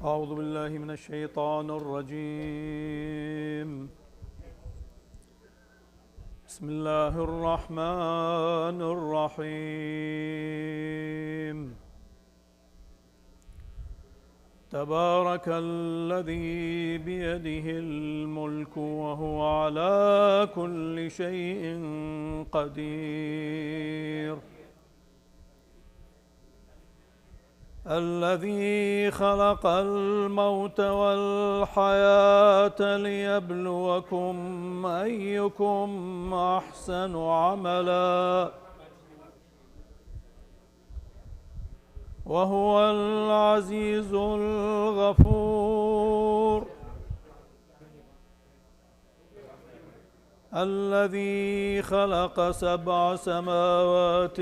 أعوذ بالله من الشيطان الرجيم. بسم الله الرحمن الرحيم. تبارك الذي بيده الملك وهو على كل شيء قدير. الذي خلق الموت والحياة ليبلوكم أيكم أحسن عملا وهو العزيز الغفور. الذي خلق 7 سماوات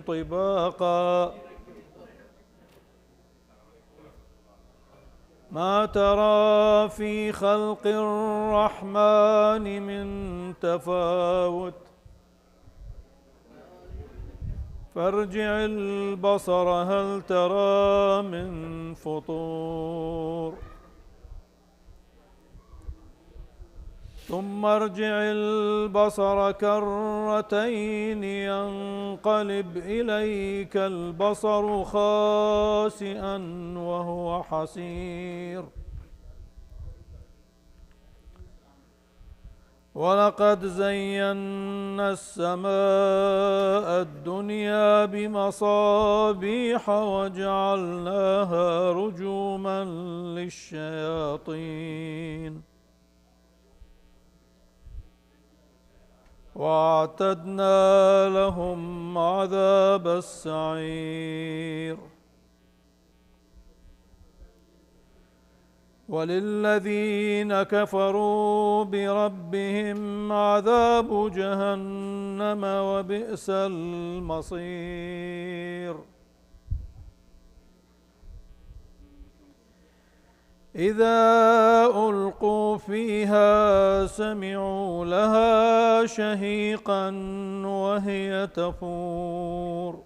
طباقا ما ترى في خلق الرحمن من تفاوت فارجع البصر هل ترى من فطور ثم ارجع البصر كرتين ينقلب إليك البصر خاسئا وهو حسير. ولقد زينا السماء الدنيا بمصابيح وجعلناها رجوما للشياطين واعتدنا لهم عذاب السعير. وللذين كفروا بربهم عذاب جهنم وبئس المصير. إذا ألقوا فيها سمعوا لها شهيقا وهي تفور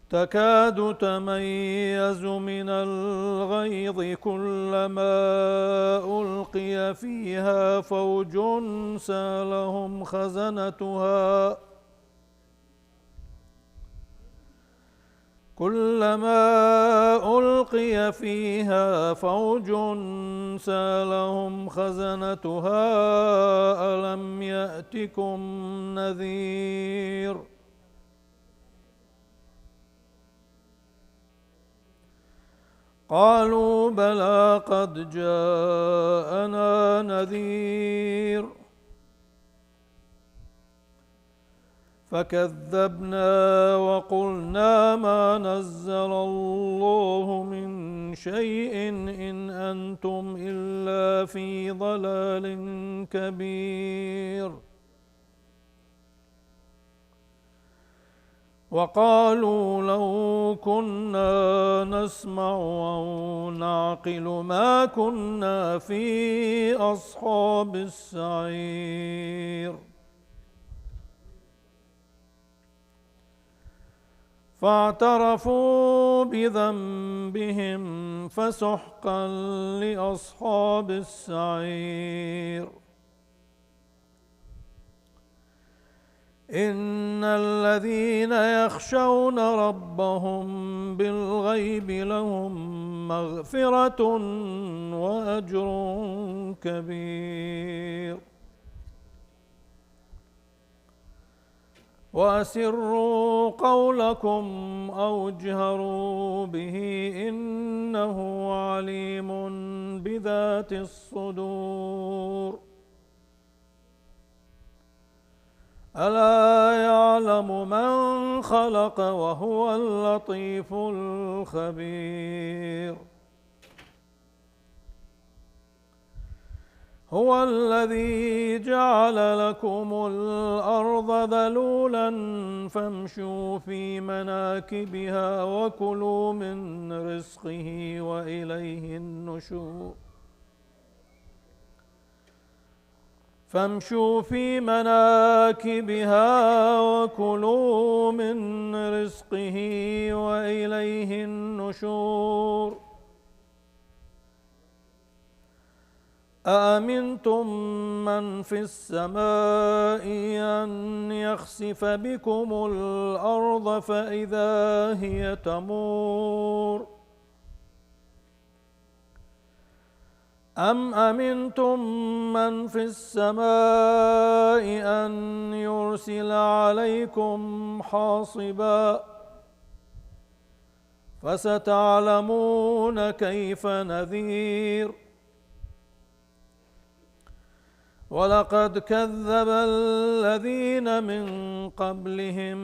تكاد تميز من الغيظ كلما ألقي فيها فوج سألهم خزنتها سألهم خزنتها ألم يأتكم نذير. قالوا بلى قد جاءنا نذير فكذبنا وقلنا ما نزل الله من شيء إن أنتم إلا في ضلال كبير. وقالوا لو كنا نسمع أو نعقل ما كنا في أصحاب السعير. فاعترفوا بذنبهم فسحقا لأصحاب السعير. إن الذين يخشون ربهم بالغيب لهم مغفرة وأجر كبير. وأسروا قولكم أو اجهروا به إنه عليم بذات الصدور. ألا يعلم من خلق وهو اللطيف الخبير. هو الذي جعل لكم الأرض ذلولا فامشوا في مناكبها وكلوا من رزقه وإليه النشور. فامشوا في مناكبها وكلوا من رزقه وإليه النشور. أأمنتم من في السماء أن يخسف بكم الأرض فإذا هي تمور أم أمنتم من في السماء أن يرسل عليكم حاصبا فستعلمون كيف نذير. ولقد كذب الذين من قبلهم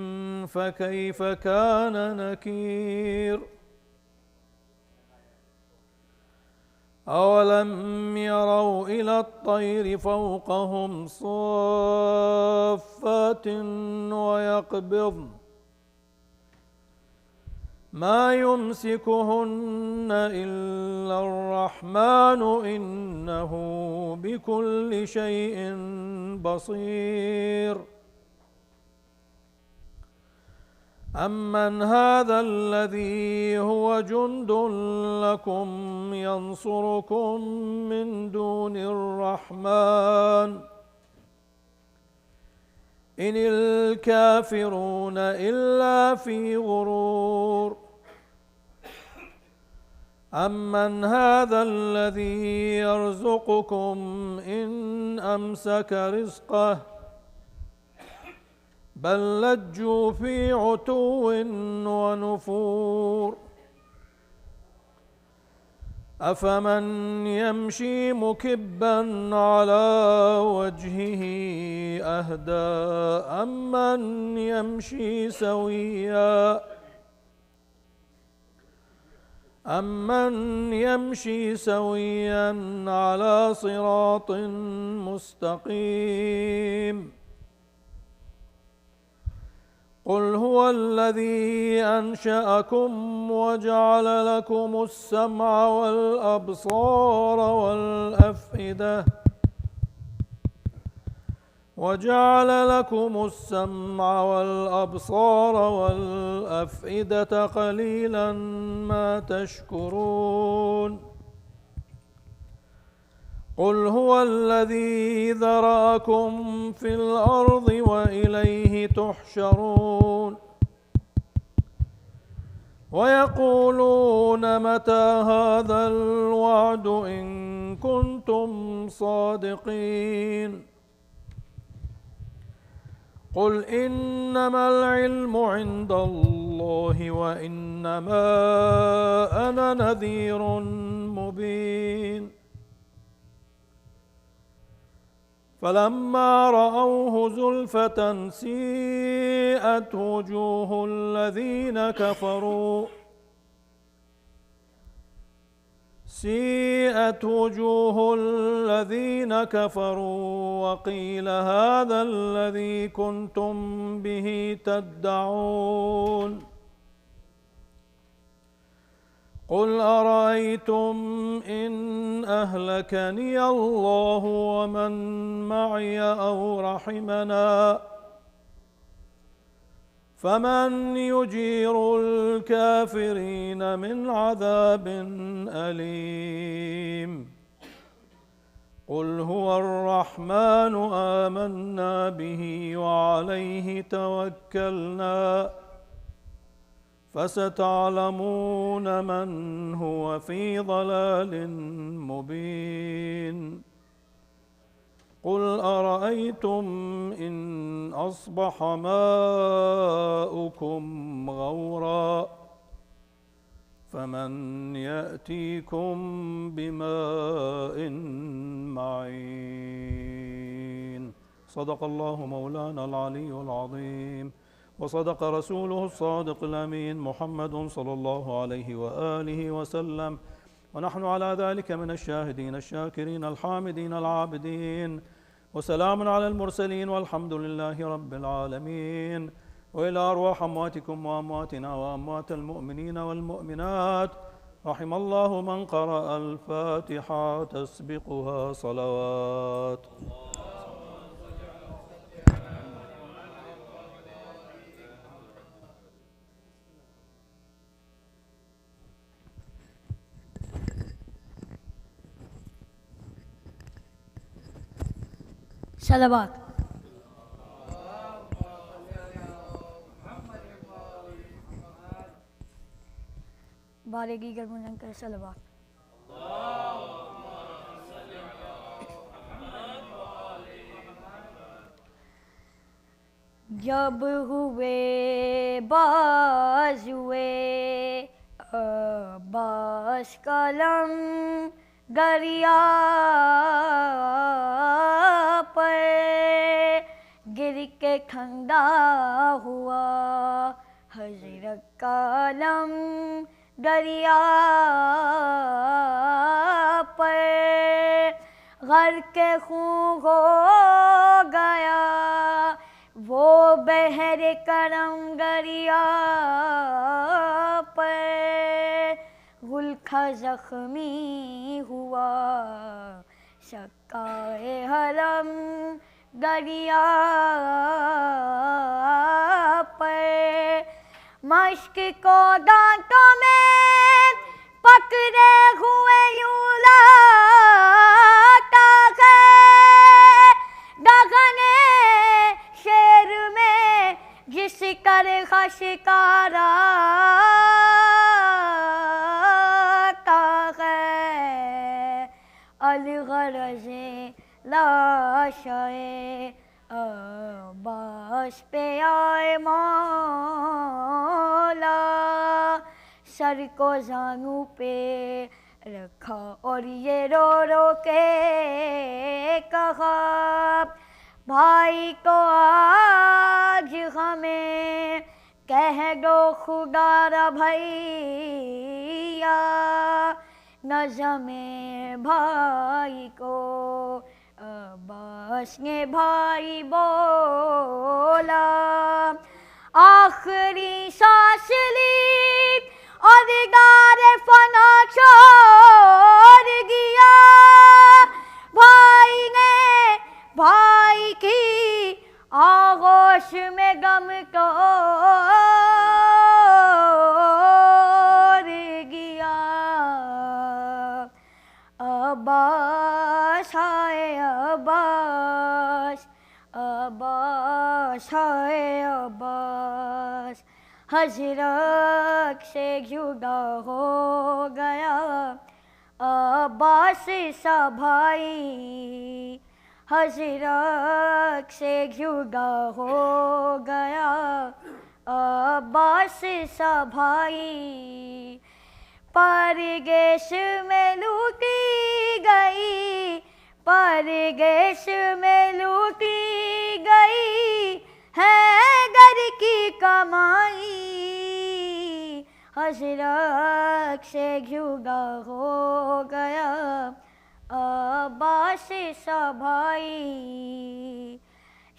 فكيف كان نكير. أولم يروا إلى الطير فوقهم صافات ويقبضن ما يمسكهن إلا الرحمن إنه بكل شيء بصير. أمن هذا الذي هو جند لكم ينصركم من دون الرحمن إن الكافرون إلا في غرور. أمن هذا الذي يرزقكم إن أمسك رزقه بل لجوا في عتو ونفور. أفمن يمشي مكبا على وجهه أهدى أمن يمشي سويا على صراط مستقيم. قل هو الذي أنشأكم وجعل لكم السمع والأبصار والأفئدة قليلا ما تشكرون. قل هو الذي ذرأكم في الأرض وإليه تحشرون. ويقولون متى هذا الوعد إن كنتم صادقين. قل إنما العلم عند الله وإنما أنا نذير مبين. فلما رأوه زلفة سيئت وجوه الذين كفروا وقيل هذا الذي كنتم به تدعون. قل أرأيتم إن أهلكني الله ومن معي أو رحمنا فمن يجير الكافرين من عذاب أليم. قل هو الرحمن آمنا به وعليه توكلنا فستعلمون من هو في ضلال مبين. قل أرأيتم إن أصبح ماؤكم غورا فمن يأتيكم بماء معين. صدق الله مولانا العلي العظيم وصدق رسوله الصادق الأمين محمد صلى الله عليه وآله وسلم، ونحن على ذلك من الشاهدين الشاكرين الحامدين العابدين، وسلام على المرسلين والحمد لله رب العالمين. وإلى أرواح أمواتكم وأمواتنا وأموات المؤمنين والمؤمنات، رحم الله من قرأ الفاتحة تسبقها صلوات. सलावत। बारेगी गर्मजन कर सलावत। जब हुए बाजुए अब्बास कलम गरिया पर गिर के ठंडा हुआ हजरत कलम गरिया पर घर के खून हो गया वो बहर करम गरिया पर गुलखा जख्मी हुआ शक्काए हरम गरिया पर मश्क को दांतों में पकड़े हुए यूं लाता है गगने शेर में जिस कर शिकारा अलगरज़े लाशाए अब्बास पे आए मौला सर को जानू पे रखा और ये रो रो के कहा भाई को आज हमें कह दो खुदा रा भैया नज़मे भाई को अब्बास ने भाई बोला आखिरी सांस ली और गारे फना छोड़ गया भाई ने भाई की आगोश में गम को अब्बास हाय अब्बास अब्बास हाय अब्बास हजरत से जुदा हो गया अब्बास सा भाई हजरत से जुदा हो गया अब्बास सा भाई परदेश में लूटी गई परदेश में लूटी गई है घर की कमाई हजरत से जुदा हो गया अब्बास सा भाई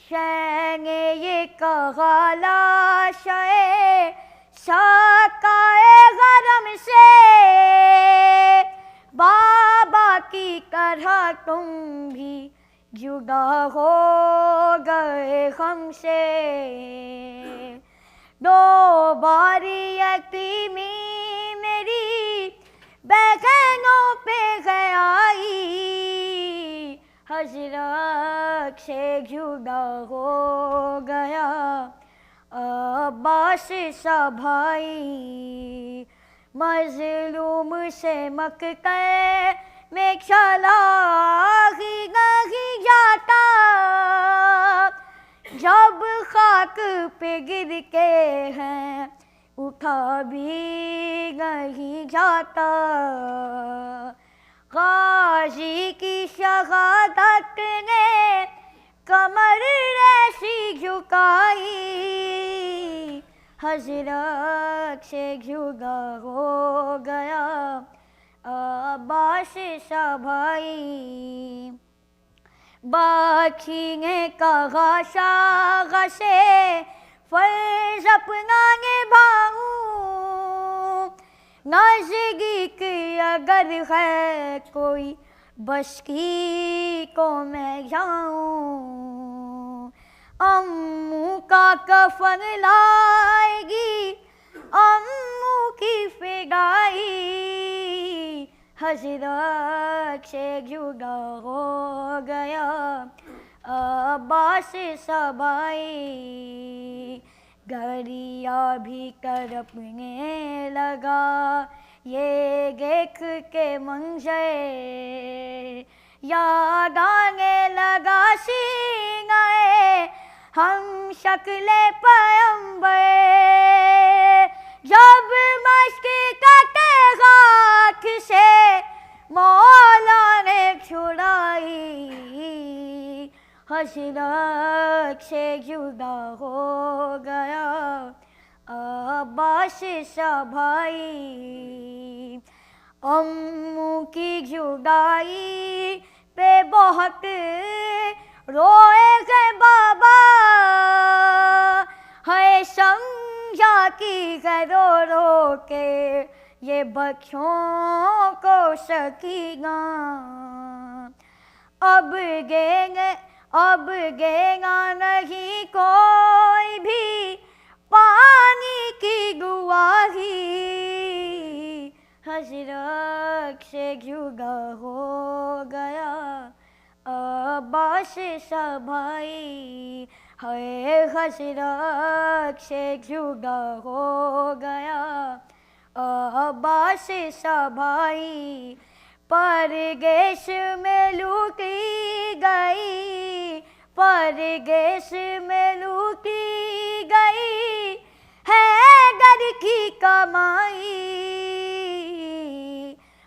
शेंगे ये कहा लाशाए शाकाए गरम से बाबा की तरह तुम भी जुदा हो गए हमसे दो बारी यतीमी मेरी बहनों पे गई हजरत से जुदा हो गया अब्बास सा भाई मजलूम से मक्के में चला ही नहीं जाता जब खाक पे गिर के हैं उठा भी नहीं जाता गाजी की शहादत ने कमर ऐसी झुकाई हजरत से जुदा हो गया अब्बास सा भाई बाकी ने कहा शाह से फर्ज अपना निभाऊं नज़दीक अगर है कोई बस की को मैं जाऊं अम्मू का कफन लाएगी अम्मू की फिदाई हजरत से जुदा हो गया अब्बास सा भाई। गरिया भी करपने लगा ये देख के मंजर, याद आने लगा सीनाए हम शक्ले पैगंबर। जब मस्की कटे गाठ से मौला ने छुड़ाई, हसरत से जुदा हो गया अब्बास सा भाई। अम्मू की जुदाई पे बहुत रोए थे बाबा, है समझा कि रो रो के ये बच्चों को सकीना। अब गेगा नहीं कोई भी पानी की गुआही, हसरत से जुदा हो गया अब्बास सा भाई। है हसरत से जुदा हो गया अब्बास सा भाई। परदेश में लूटी गई, परदेश में लूटी गई है घर की कमाई,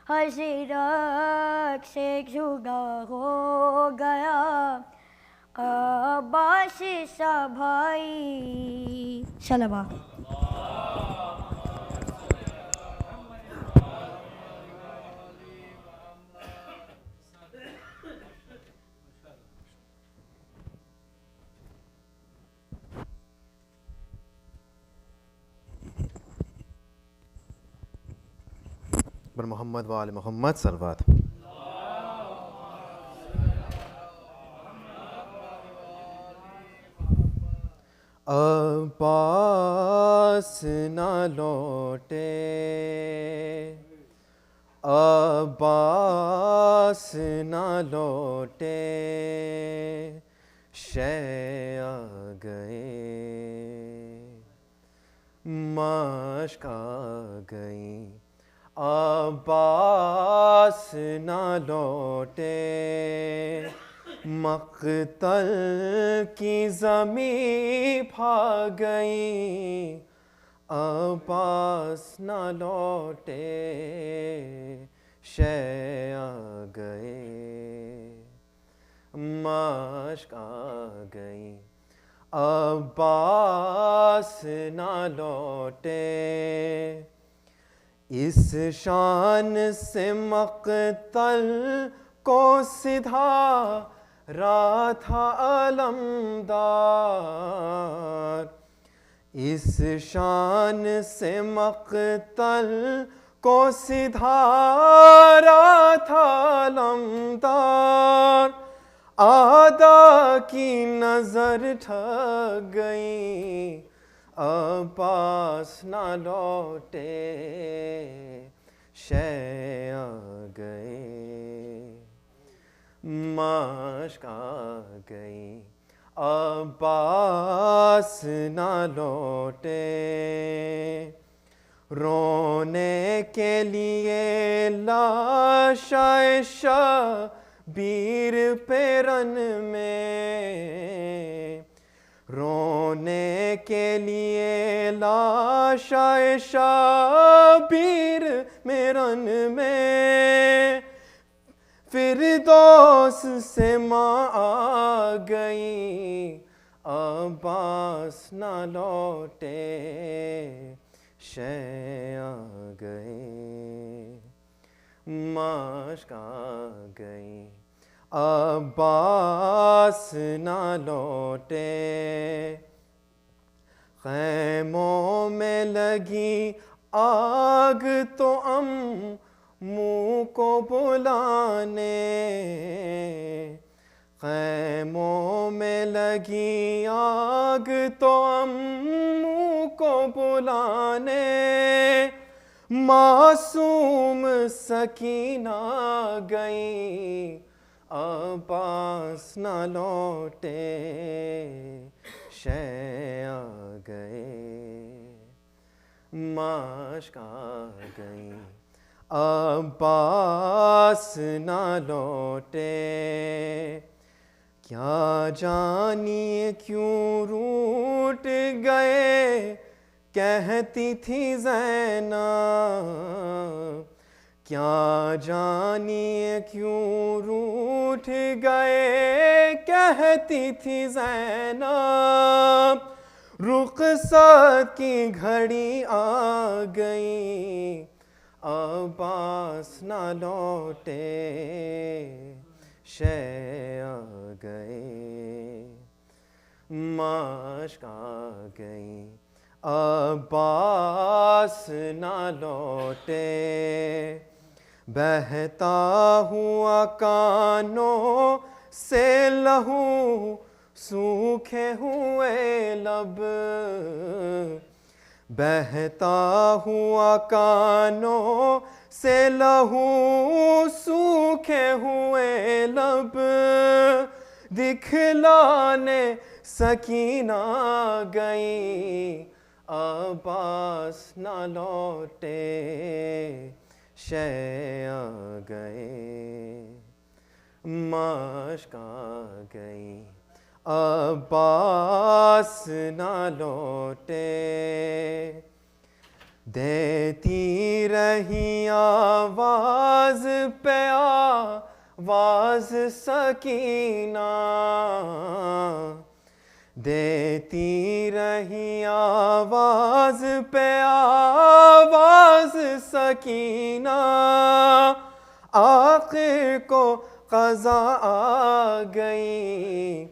हसरत से जुदा हो गया अब्बास सा भाई। सलावा। बर मोहम्मद वाले मोहम्मद सलवात। अब्बास ना लौटे, अब्बास ना लौटे, शया गए, मश्क आ गई। अब्बास ना लौटे, मक़तल की ज़मीं भा गई। अब्बास ना लौटे, शया गए, मश्क आ गई। अब्बास ना लौटे, इस शान से मक़तल को सिधा था अलमदार। इस शान से मक़तल को सिधा था अलमदार। आदा की नज़र ठग गई, अब्बास ना लौटे, शया गए, मश्क आ गई। अब्बास ना लौटे, रोने के लिए लाशाए शबीर पे रन में, रोने के लिए लाशाए शबीर में रन में। फिरदौस से माँ आ गई, अब्बास ना लौटे, शया गए, मश्क आ गई। अब्बास ना लौटे, खैमों में लगी आग तो मुँह को बुलाने, खैमों में लगी आग तो मुँह को बुलाने। मासूम सकीना गई, अब्बास न लौटे, शे आ गए, माश्क आ गई। अब्बास न लौटे, क्या जानिए क्यों रूठ गए, कहती थी ज़ैनब। क्या जानिए क्यों रूठ गए, कहती थी ज़ैनब। रुख़सत की घड़ी आ गई, अब्बास न लौटे, शे आ गए, माश्क आ गई। अब्बास न लौटे, बहता हुआ कानों से लहू, सूखे हुए लब। बहता हुआ कानों से लहू, सूखे हुए लब। दिखलाने सकीना गई, अब्बास न लौटे, शे आ गए, माश्क आ गई। अब्बास न लौटे, देती रही आवाज़ पे आवाज़ सकीना, देती रही आवाज़ पे आवाज़ सकीना। आखिर को क़ज़ा आ गई,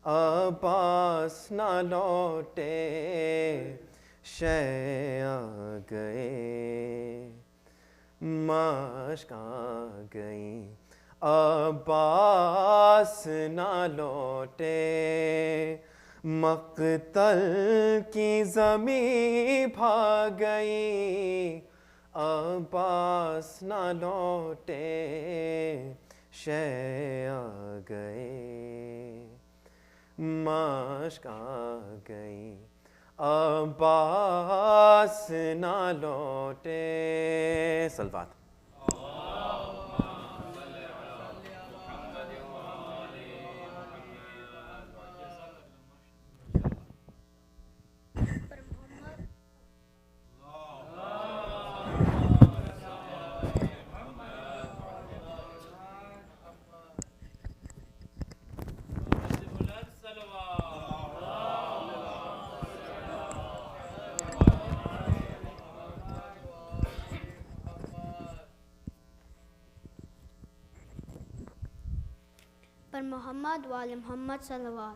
अब्बास न लौटे, शे आ गए, माश्क आ गई। अब्बास न लौटे, मक़तल की ज़मीं भाग गई, अब्बास न लौटे, शे आ गए, माश्क आ गई। अब्बास न लौटे। सलवात। पर मोहम्मद वाले मोहम्मद सल्लल्लाहु।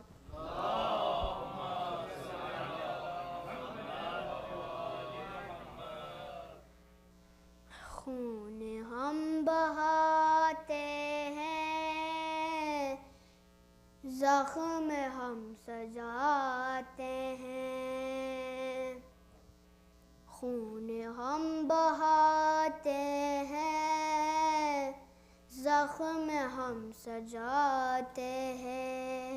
खून हम बहाते हैं, ज़ख्म हम सजाते हैं। खून हम बहाते हैं, ज़ख्म हम सजाते हैं।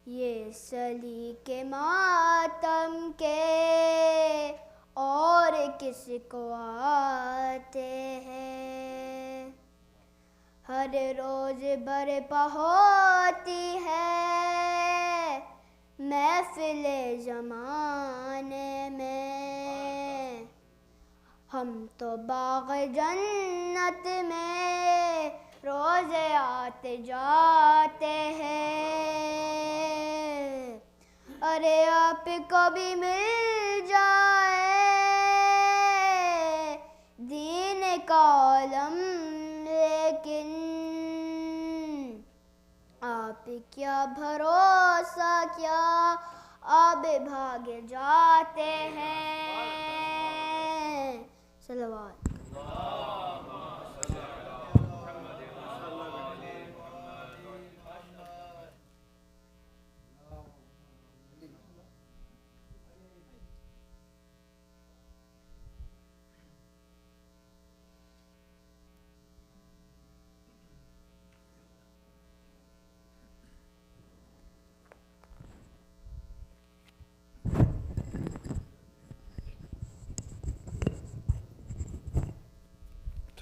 ये सलीके मातम के और किसको आते हैं। हर रोज़ बरपा होती है महफ़िले ज़माने में। हम तो बाग़ जन्नत में रोज़े आते जाते हैं। अरे आपको भी मिल जाए दीन का इल्म, लेकिन आप क्या भरोसा, क्या आप भागे जाते हैं। सल्लल्लाहु।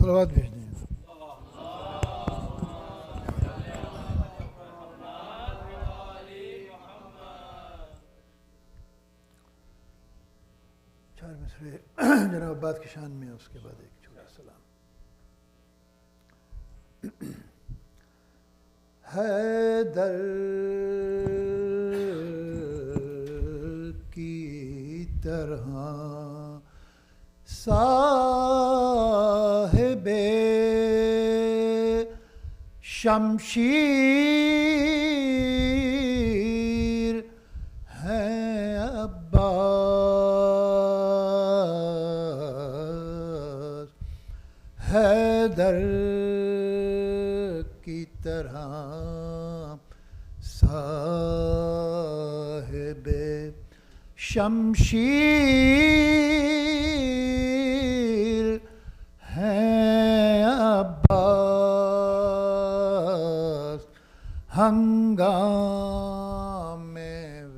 सलवात भेज दें। चार मिसरे जनाब अब्बास की शान में, उसके बाद एक छोटा सलाम। हैदर की तरह साहिबे शमशीर हैं अब्बास, हैदर की तरह साहिबे शमशीर हैं अब्बास, हंगामे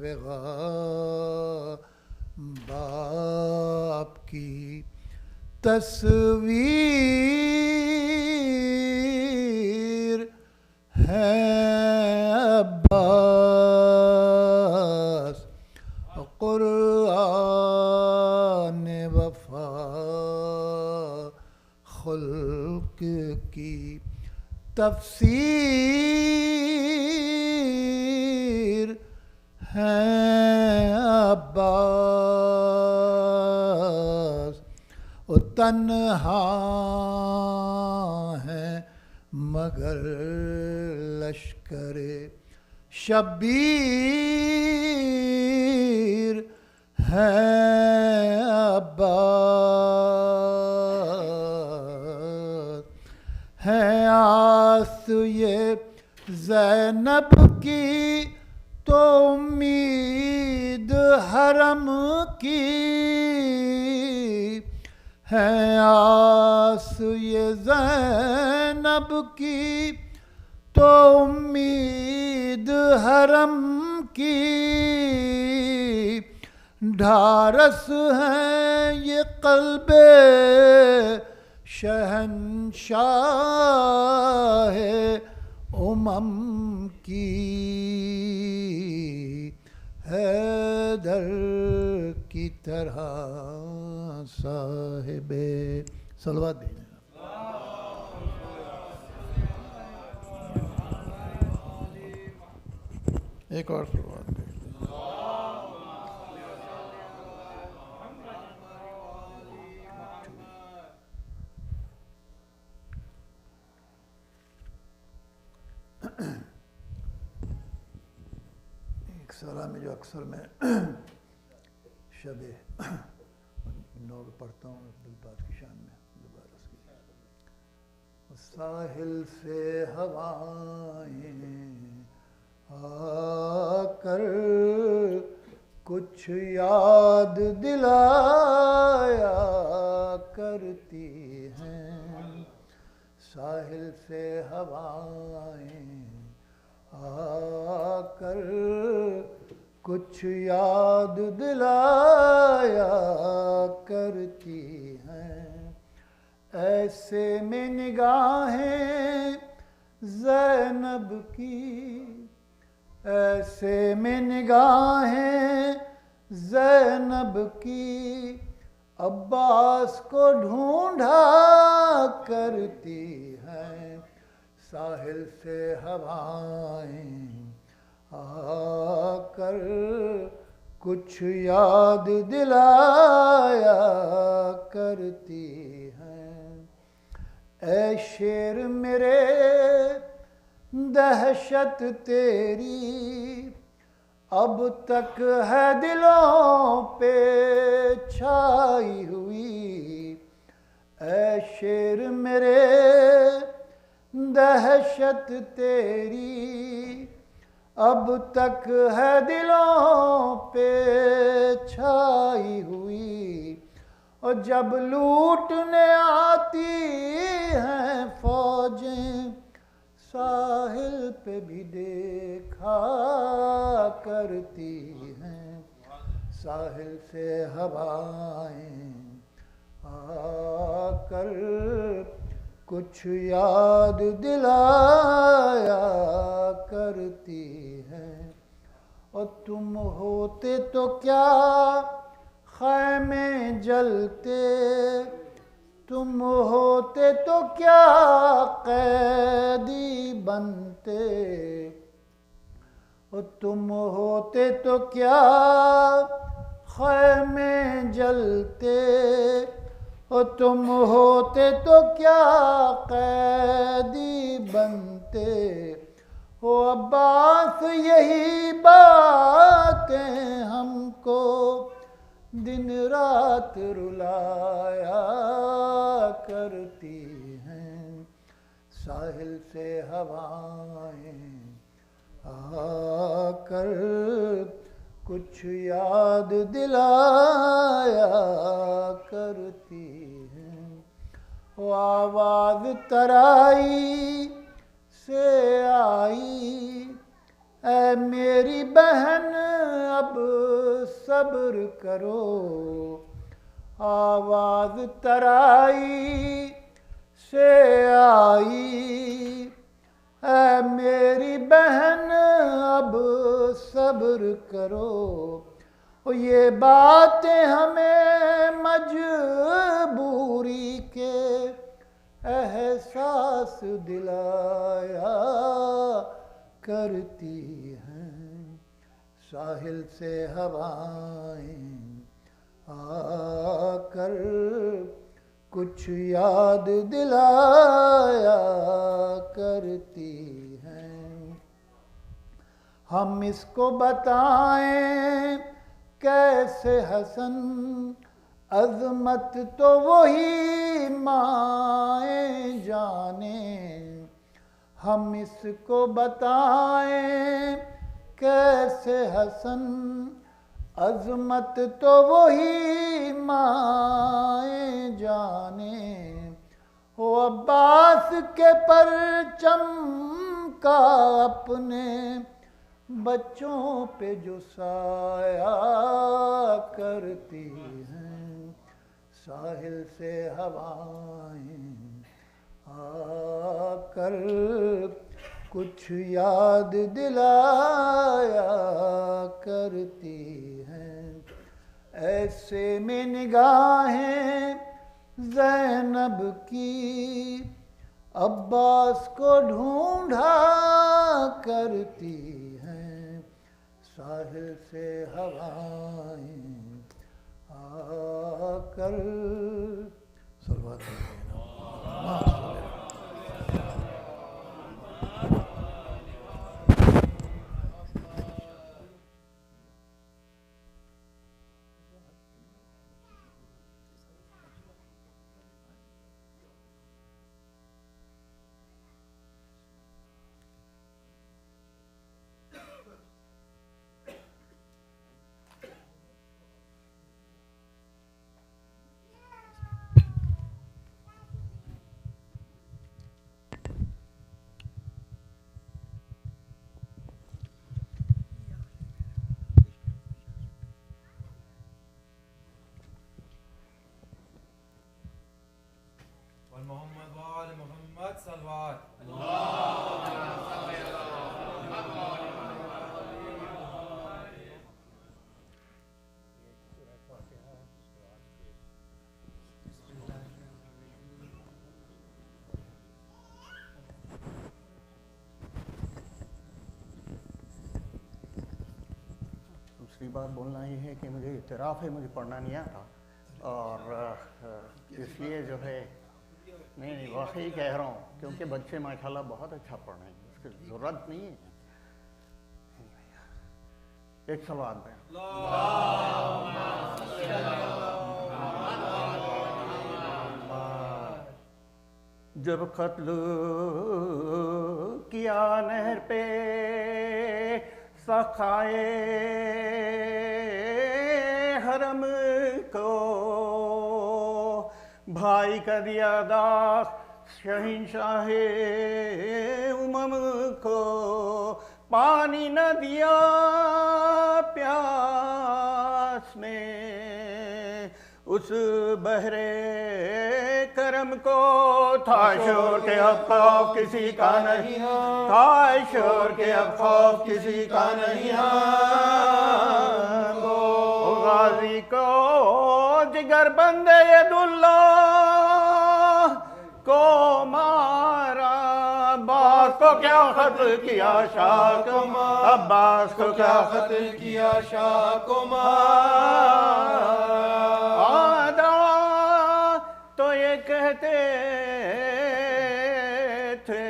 वग़ा बाप की तस्वीर हैं अब्बास, क़ुरआन वफ़ा खुल्क़ की तफ़सीर हैं अब्बास, ओ तन्हा हैं मगर लश्करे शब्बीर हैं अब्बास, हैं आस ये ज़ैनब की तो उम्मीद हरम की, हैं आस ये ज़ैनब की तो उम्मीद हरम की, ढारस हैं ये क़ल्बे शहंशाह उमम की, हैदर की तरह साहिबे सलवात भेजें। एक और सलवात भेज दें। एक सलाम में जो अक्सर मैं शबे 9 पढ़ता हूँ दिलबाज की शान में दोबारा उसकी, साहिल से हवाएं आकर कुछ याद दिलाया करती हैं, साहिल से हवाएं आकर कुछ याद दिलाया करती हैं, ऐसे में निगाहें ज़ैनब की, ऐसे में निगाहें ज़ैनब की अब्बास को ढूंढा करती हैं, साहिल से हवाएं आकर कुछ याद दिलाया करती हैं, ऐ शेर मेरे दहशत तेरी अब तक है दिलों पे छाई हुई, ऐ शेर मेरे दहशत तेरी अब तक है दिलों पे छाई हुई, और जब लूटने आती हैं फौजें साहिल पे भी देखा करती हैं, साहिल से हवाएं आकर कुछ याद दिलाया करती है। और तुम होते तो क्या खैमे जलते, तुम होते तो क्या कैदी बनते, और तुम होते तो क्या खैमे जलते, और तुम होते तो क्या कैदी बनते। ओ अब्बास यही बातें हमको दिन रात रुलाया करती हैं। साहिल से हवाएं आकर कुछ याद दिलाया करती हैं। वो आवाज़ तराई से आई, ऐ मेरी बहन अब सब्र करो। आवाज़ तराई से आई, ऐ मेरी बहन अब सब्र करो। और ये बातें हमें मजबूरी के एहसास दिलाया करती हैं। साहिल से हवाएं आकर कुछ याद दिलाया करती हैं। हम इसको बताएं कैसे हसन, अज़मत तो वही माएं जाने। हम इसको बताएं कैसे हसन, अज़मत तो वही माएं जाने। ओ अब्बास के परचम का अपने बच्चों पे जो साया करती हैं। साहिल से हवाएं आकर कुछ याद दिलाया करती हैं। ऐसे में निगाहें ज़ैनब की अब्बास को ढूंढा करती हैं। साहिल से हवाएं आकर मोहम्मद वाले मोहम्मद सल्लल्लाहु दूसरी बात बोलना ये है कि मुझे इतराफ़ है, मुझे पढ़ना नहीं आता और इसलिए जो है नहीं वाकई कह रहा हूँ, क्योंकि बच्चे माशाल्लाह बहुत अच्छा पढ़ रहे हैं, उसकी ज़रूरत नहीं है। एक सवाल में जब कत्ल किया नहर पे सखाए हरम को, भाई का दिया दाग शहिंशाहे उमम को, पानी न दिया प्यास में उस बहरे करम को था शोर के अब खौफ किसी का नहीं, था शोर के अब खौफ किसी का नहीं। गाजी को जिगर बंदे अब्दुल्लाह को मारा, अब्बास को क्या कत्ल किया शाह को, अब्बास को क्या कत्ल किया शाह को मारा। तो ये कहते थे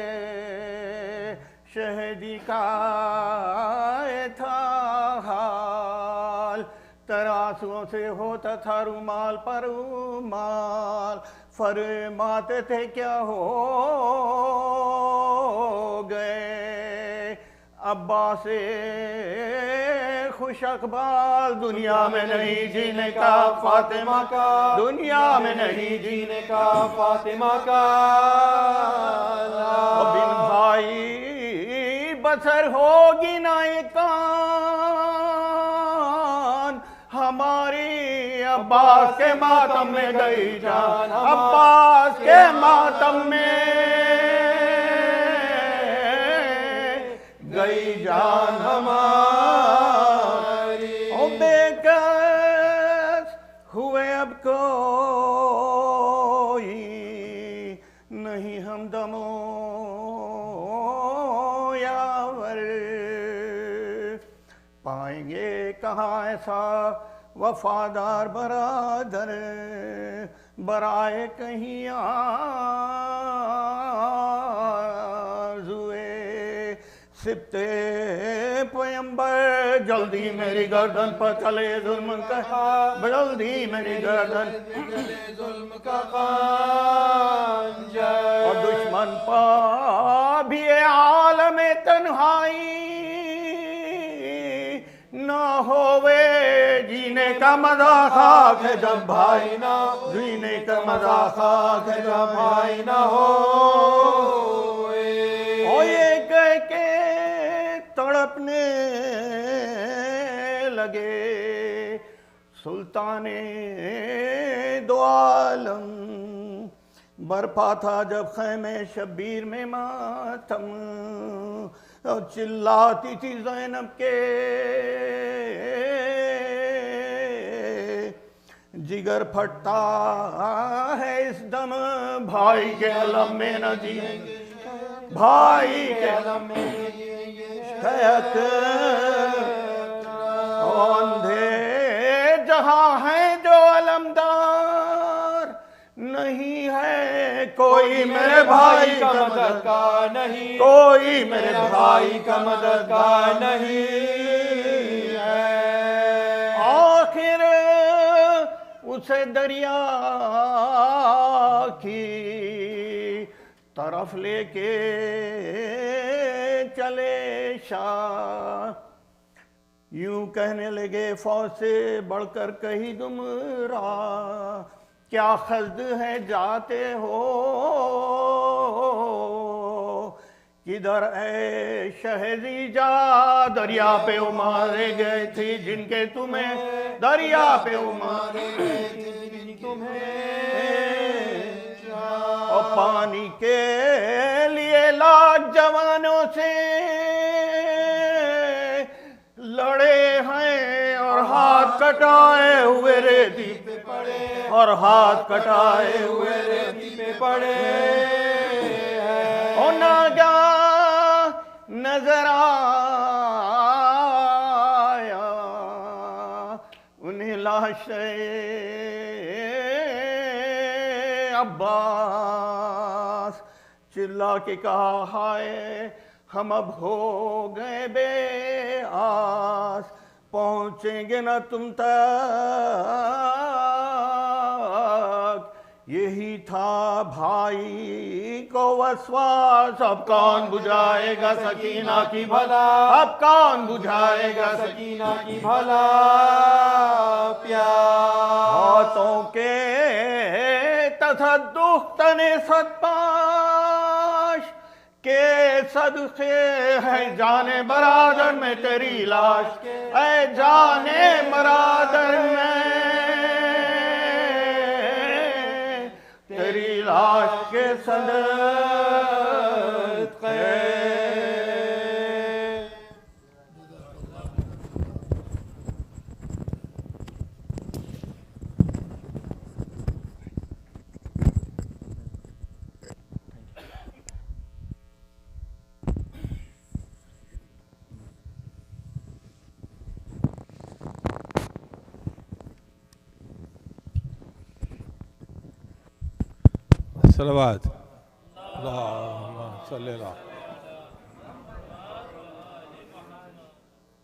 शहीदी का था हाल, तरासुओं से होता था रुमाल पर रुमाल, फरमाते थे क्या हो गए अब्बास से खुश अकबाल, दुनिया में नहीं जीने का फातिमा का, दुनिया में नहीं जीने का फातिमा का। बिन भाई बसर होगी ना एक कान, हमारी अब्बास के मातम में गई जान, अब्बास के मातम में गई जान हमारी। ओ बेकस हुए अब कोई नहीं हमदमो यावर, पाएंगे कहाँ ऐसा वफादार बरादर, बराए कहीं आज़ुए सिप्ते पैगंबर, जल्दी मेरी गर्दन पर चले जुल्म का, जल्दी मेरी गर्दन चले जुल्म का खंजर, और दुश्मन पर भी आलम तन्हाई न होवे जीने का मजा खाक है जब भाई ना, जीने का मजा खाक है जब भाई ना हो। ओ ये कह के तड़पने लगे सुल्ताने दो आलम, बरपा था जब खैमे शब्बीर में मातम, और चिल्लाती थी ज़ैनब के जिगर फटता है इस दम, भाई के अलम में न जिएंगे, भाई के अलम में कहत अंधे जहां है जो अलमदार, नहीं है कोई मेरे भाई का मदद का नहीं, कोई मेरे भाई का मदद का नहीं है। आखिर उसे दरिया की तरफ लेके चले शाह, यूं कहने लगे फौज से बढ़कर कहीं दुमरा, क्या खस्द है जाते हो किधर ऐ शहजी जा, दरिया पे उमारे गए थे जिनके तुम्हें, दरिया पे उमारे गए थे तुम्हें, और पानी के लिए लाख जवानों से लड़े हैं, और हाथ कटाए हुए रेती पे पड़े, और हाथ कटाए हुए रेती पे पड़े। और नागा नजर आया उन्हें लाशे अब्बास, चिल्ला के कहा हाय हम अब हो गए बेआस, पहुंचेंगे ना तुम तक, यही था भाई को वसवास, अब कौन बुझाएगा सकीना की भला, अब कौन बुझाएगा सकीना की भला प्यार। हाथों के तसद्दुख तने सतपाश के सदके है जाने बरादर में तेरी लाश, ऐ जाने बरादर में लाश के सदक़े Salawat. Allahumma salli ala.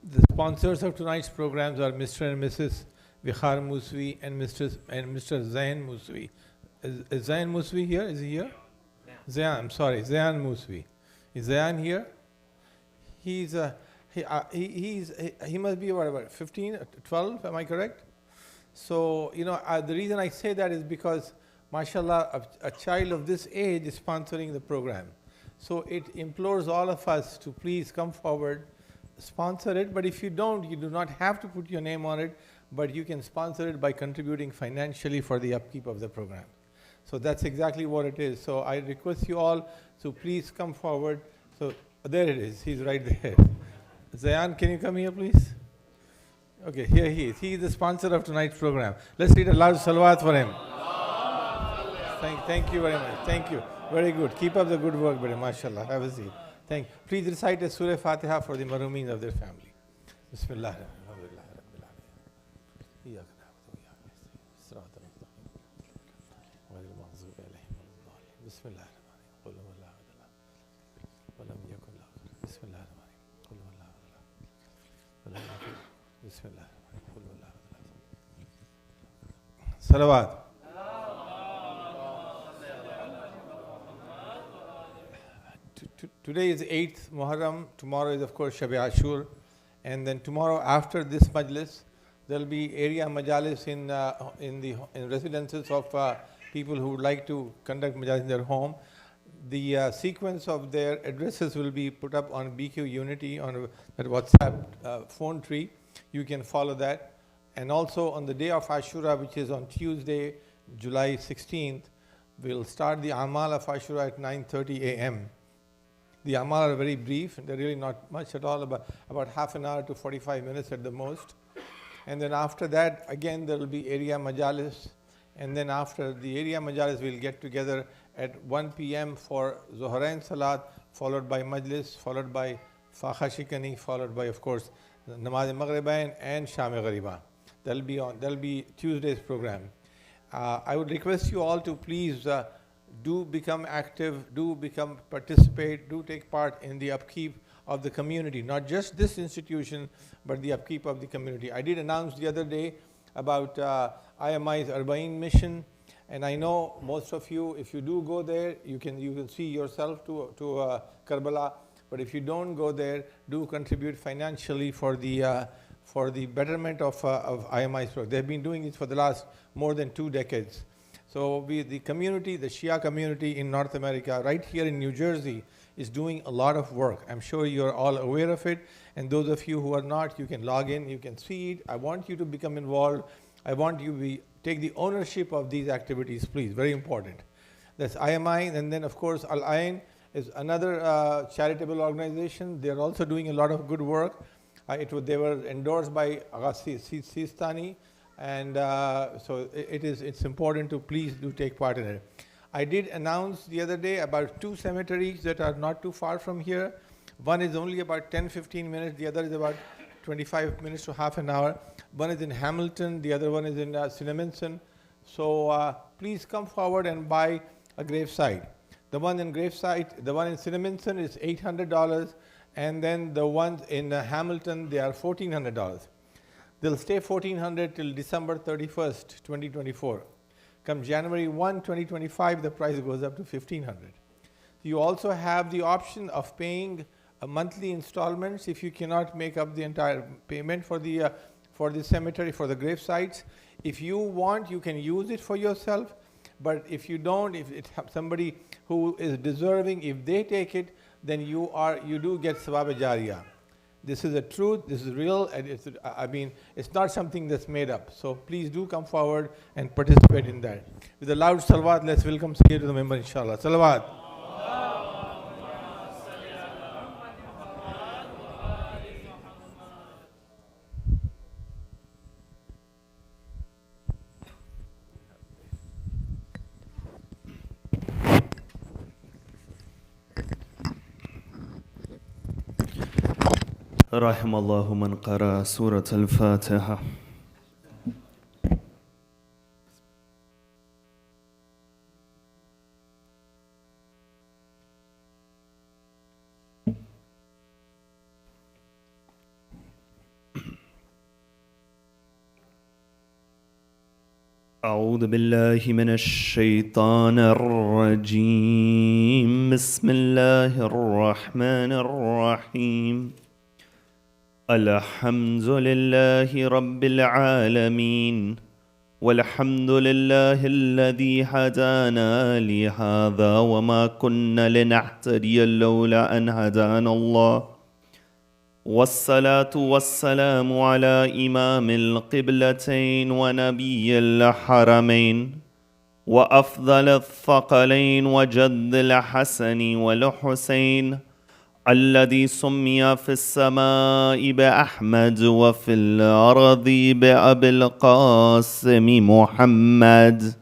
The sponsors of tonight's programs are Mr. and Mrs. Vikhar Muswi and Mr. Zain Muswi. Is Zain Muswi here? Is he here? Zayan, I'm sorry, Zayan Muswi. Is Zayan here? He must be about 15, 12, am I correct? So, the reason I say that is because mashallah, a child of this age is sponsoring the program. So it implores all of us to please come forward, sponsor it. But if you don't, you do not have to put your name on it, but you can sponsor it by contributing financially for the upkeep of the program. So that's exactly what it is. So I request you all to please come forward. So there it is. He's right there. Zayan, can you come here, please? Okay, here he is. He is the sponsor of tonight's program. Let's read a loud salawat for him. Thank you very much. Thank you. Very good. Keep up the good work, brother. MashaAllah. Have a seat. Please recite a Surah Fatiha for the maroomin of their family. Bismillah. Salawat. Today is 8th Muharram, tomorrow is of course Shab Ashur, and then tomorrow after this majlis, there will be area majalis in residences of people who would like to conduct majalis in their home. The sequence of their addresses will be put up on BQ Unity on that WhatsApp phone tree. You can follow that. And also on the day of Ashura, which is on Tuesday, July 16th, we'll start the Amal of Ashura at 9:30 a.m. The Amal are very brief, they're really not much at all, about half an hour to 45 minutes at the most. And then after that, again, there will be area majalis. And then after the area majalis, we'll get together at 1 p.m. for Zohrain Salat, followed by Majlis, followed by Fakha Shikani, followed by, of course, Namaz Maghribain and Sham Ghariba. That'll be Tuesday's program. I would request you all to please do become active, participate, do take part in the upkeep of the community, not just this institution, but the upkeep of the community. I did announce the other day about IMI's Arba'in mission, and I know most of you, if you do go there, you can see yourself to Karbala, but if you don't go there, do contribute financially for the betterment of IMI's work. They've been doing it for the last more than 2 decades. So the community, the Shia community in North America, right here in New Jersey, is doing a lot of work. I'm sure you're all aware of it. And those of you who are not, you can log in, you can see it. I want you to become involved. I want you to take the ownership of these activities, please. Very important. That's IMI. And then, of course, Al Ain is another charitable organization. They're also doing a lot of good work. They were endorsed by Agassi Sistani. And so it's important to please do take part in it. I did announce the other day about 2 cemeteries that are not too far from here. One is only about 10-15 minutes. The other is about 25 minutes to half an hour. One is in Hamilton. The other one is in Cinnaminson. So please come forward and buy a gravesite. The one in Cinnaminson is $800. And then the ones in Hamilton, they are $1,400. They'll stay $1,400 till December 31st, 2024. Come January 1, 2025, the price goes up to $1,500. You also have the option of paying monthly installments if you cannot make up the entire payment for the cemetery, for the grave sites. If you want, you can use it for yourself. But if you don't, if it's somebody who is deserving, if they take it, then you do get Sawab-e-Jariyah. This is a truth, this is real, and it's not something that's made up. So please do come forward and participate in that. With a loud salawat, let's welcome Sayyid to the member, inshallah. Salawat. رحم الله من قرأ سورة الفاتحة. أعوذ بالله من الشيطان الرجيم. بسم الله الرحمن الرحيم. الحمد لله رب العالمين، والحمد لله الذي هدانا لهذا وما كنا لنهتدي لولا أن هدانا الله، والصلاة والسلام على إمام القبلتين ونبي الحرمين وأفضل الثقلين وجد الحسن والحسين، الذي سمي في السماء بأحمد وفي الأرض بأبي القاسم محمد،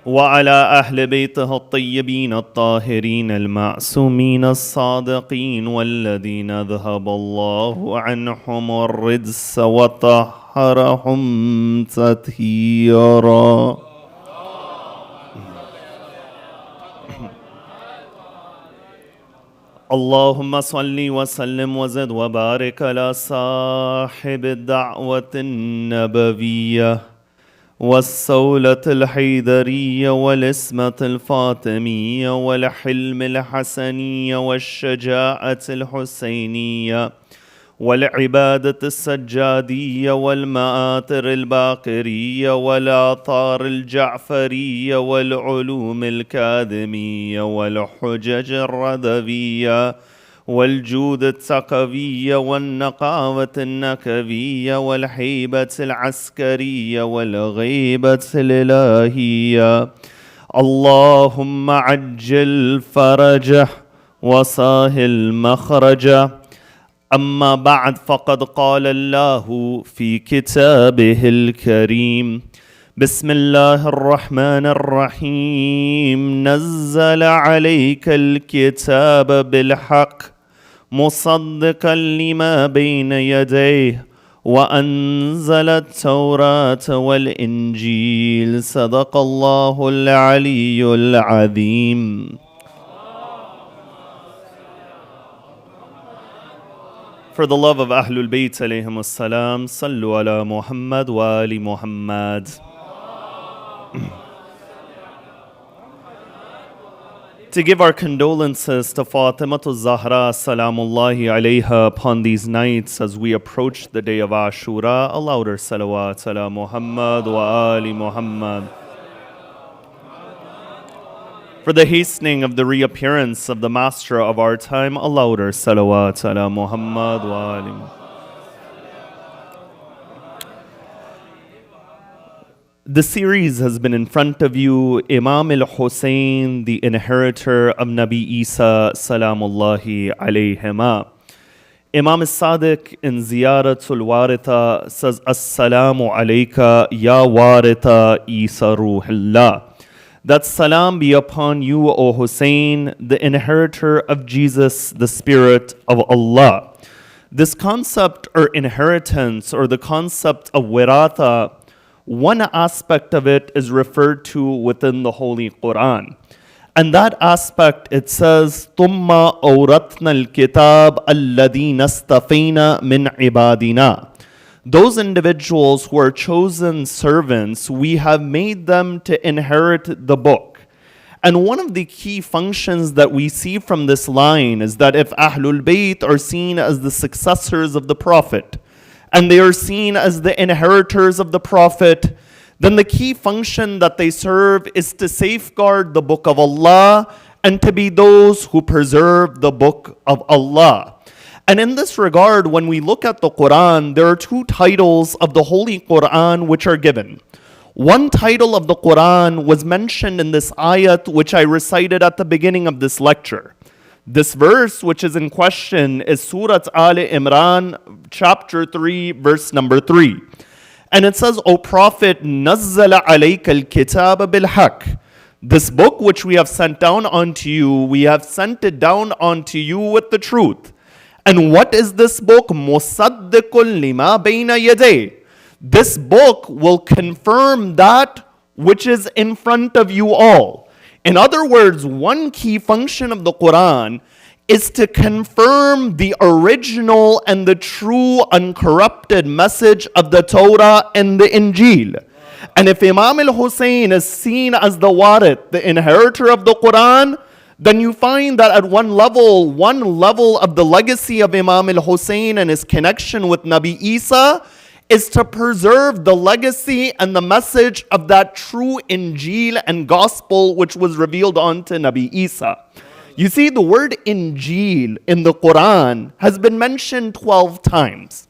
وعلى أهل بيته الطيبين الطاهرين المعصومين الصادقين، والذين ذهب الله عنهم الرجس وطهرهم تطهيرا. اللهم صل وسلم وزد وبارك على صاحب الدعوة النبوية والصولة الحيدرية والإسمة الفاطمية والحلم الحسنية والشجاعة الحسينية والعبادة السجادية والمآثر الباقرية والآثار الجعفرية والعلوم الكاذمية والحجج الرذوية والجود الثقفية والنقاوة النكبية والهيبة العسكرية والغيبة الإلهية. اللهم عجل فرجه وسهل مخرجه. أما بعد، فقد قال الله في كتابه الكريم: بسم الله الرحمن الرحيم. نزل عليك الكتاب بالحق مصدقا لما بين يديه وأنزل التوراة والإنجيل. صدق الله العلي العظيم. For the love of Ahlul Bayt alayhim as-salam, sallu ala Muhammad wa ali Muhammad. To give our condolences to Fatimatu Zahra salamullahi alayha upon these nights as we approach the day of Ashura, a louder salawat ala Muhammad wa ali Muhammad. For the hastening of the reappearance of the master of our time, a louder salawat ala Muhammad wa ali Muhammad. The series has been in front of you, Imam al-Hussein, the inheritor of Nabi Isa salamullahi alayhima. Imam al-Sadiq in Ziyaratul Waritha says, Assalamu alayka ya Waritha Isa Ruhullah. That salam be upon you, O Hussein, the inheritor of Jesus, the Spirit of Allah. This concept or inheritance or the concept of wiratha, one aspect of it is referred to within the Holy Quran. And that aspect, it says, ثُمَّ أَوْرَثْنَا الْكِتَابَ الَّذِينَ اسْتَفَيْنَا مِنْ عِبَادِنَا. Those individuals who are chosen servants, we have made them to inherit the book. And one of the key functions that we see from this line is that if Ahlul Bayt are seen as the successors of the Prophet, and they are seen as the inheritors of the Prophet, then the key function that they serve is to safeguard the book of Allah and to be those who preserve the book of Allah. And in this regard, when we look at the Quran, there are two titles of the Holy Quran which are given. One title of the Quran was mentioned in this ayat which I recited at the beginning of this lecture. This verse which is in question is Surah Al Imran, chapter 3, verse number 3. And it says, O Prophet, نَزَّلَ عَلَيْكَ الْكِتَابَ بِالْحَقِّ. This book which we have sent down onto you, we have sent it down onto you with the truth. And what is this book? مُصَدِّقٌ لِمَا بَيْنَ يَدَيْهِ. This book will confirm that which is in front of you all. In other words, one key function of the Quran is to confirm the original and the true uncorrupted message of the Torah and the Injil. And if Imam al-Hussein is seen as the Warith, the inheritor of the Quran, then you find that at one level of the legacy of Imam al-Hussein and his connection with Nabi Isa is to preserve the legacy and the message of that true Injil and gospel which was revealed onto Nabi Isa. You see, the word Injil in the Quran has been mentioned 12 times.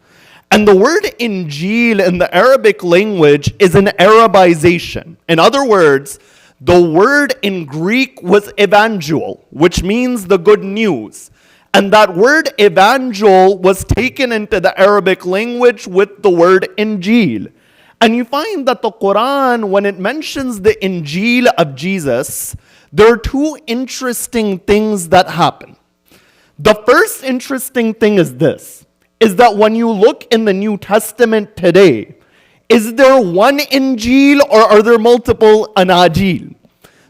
And the word Injil in the Arabic language is an Arabization. In other words, the word in Greek was evangel, which means the good news. And that word evangel was taken into the Arabic language with the word Injil. And you find that the Quran, when it mentions the Injil of Jesus, there are two interesting things that happen. The first interesting thing is this, is that when you look in the New Testament today, is there one Injil or are there multiple Anajil?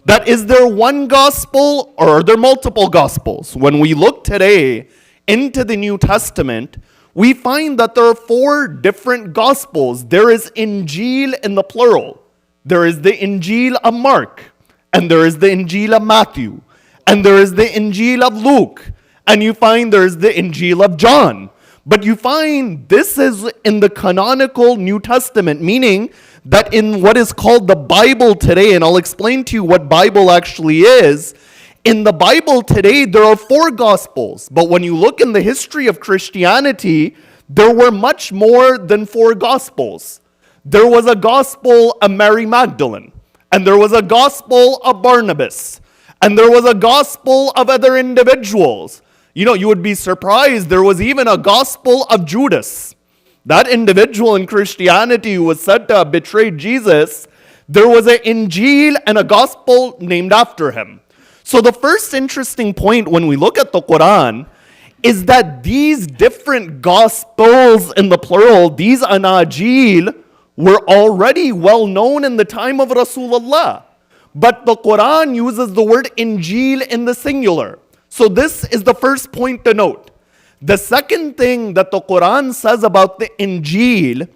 That is there one gospel or are there multiple gospels? When we look today into the New Testament, we find that there are 4 different gospels. There is Injil in the plural. There is the Injil of Mark, and there is the Injil of Matthew, and there is the Injil of Luke, and you find there is the Injil of John. But you find this is in the canonical New Testament, meaning that in what is called the Bible today, and I'll explain to you what Bible actually is. In the Bible today, there are 4 gospels, but when you look in the history of Christianity, there were much more than 4 gospels. There was a gospel of Mary Magdalene, and there was a gospel of Barnabas, and there was a gospel of other individuals. You know, you would be surprised, there was even a gospel of Judas. That individual in Christianity who was said to have betrayed Jesus, there was an Injil and a gospel named after him. So the first interesting point when we look at the Quran is that these different gospels in the plural, these Anajil, were already well known in the time of Rasulullah. But the Quran uses the word Injil in the singular. So this is the first point to note. The second thing that the Quran says about the Injil,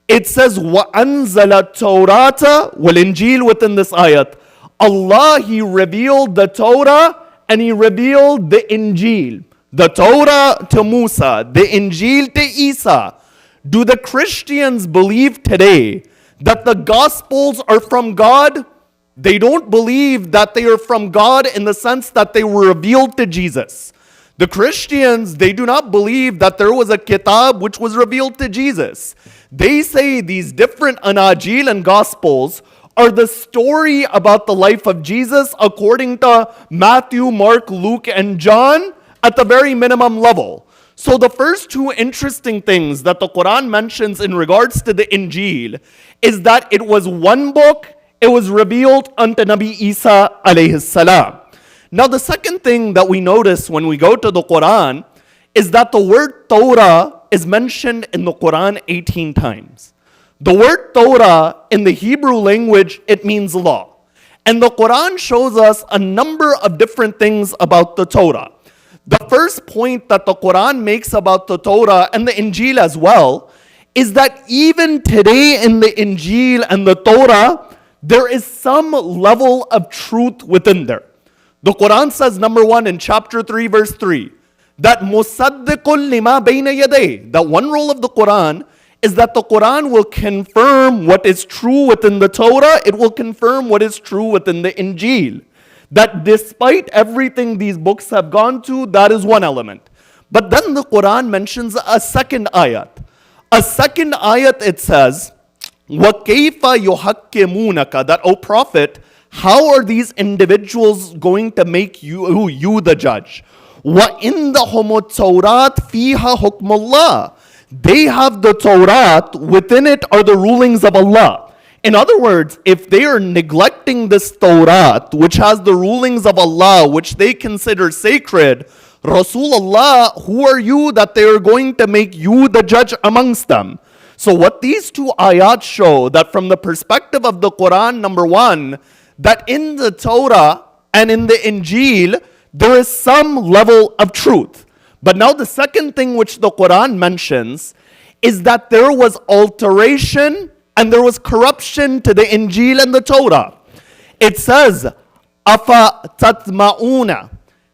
it says, وَأَنزَلَ التَّوْرَاةَ وَالْإِنجِيلَ within this ayat. Allah, He revealed the Torah and He revealed the Injil. The Torah to Musa, the Injil to Isa. Do the Christians believe today that the Gospels are from God? They don't believe that they are from God in the sense that they were revealed to Jesus. The Christians, they do not believe that there was a kitab which was revealed to Jesus. They say these different Anajil and Gospels are the story about the life of Jesus according to Matthew, Mark, Luke, and John at the very minimum level. So the first 2 interesting things that the Quran mentions in regards to the Injil is that it was one book, it was revealed unto Nabi Isa alayhi salam. Now the second thing that we notice when we go to the Quran is that the word Torah is mentioned in the Quran 18 times. The word Torah in the Hebrew language, it means law. And the Quran shows us a number of different things about the Torah. The first point that the Quran makes about the Torah and the Injil as well is that even today in the Injil and the Torah, there is some level of truth within there. The Quran says, number 1 in chapter 3, verse 3, that مُصَدِّقٌ لِمَا بَيْنَ يَدَيْهِ. That one role of the Quran is that the Quran will confirm what is true within the Torah. It will confirm what is true within the Injil. That despite everything these books have gone to, that is one element. But then the Quran mentions a second ayat. A second ayat, it says, وَكَيْفَ يُحَكِّمُونَكَ, that, O Prophet, how are these individuals going to make you the judge? وَإِنَّهُمُ التَّوْرَاتِ فِيهَا حُكْمُ اللَّهِ. They have the Torah, within it are the rulings of Allah. In other words, if they are neglecting this Torah, which has the rulings of Allah, which they consider sacred, Rasulullah, who are you that they are going to make you the judge amongst them? So what these two ayat show, that from the perspective of the Quran, number one, that in the Torah and in the Injil, there is some level of truth. But now the second thing which the Quran mentions is that there was alteration and there was corruption to the Injil and the Torah. It says, Afa tatma'una,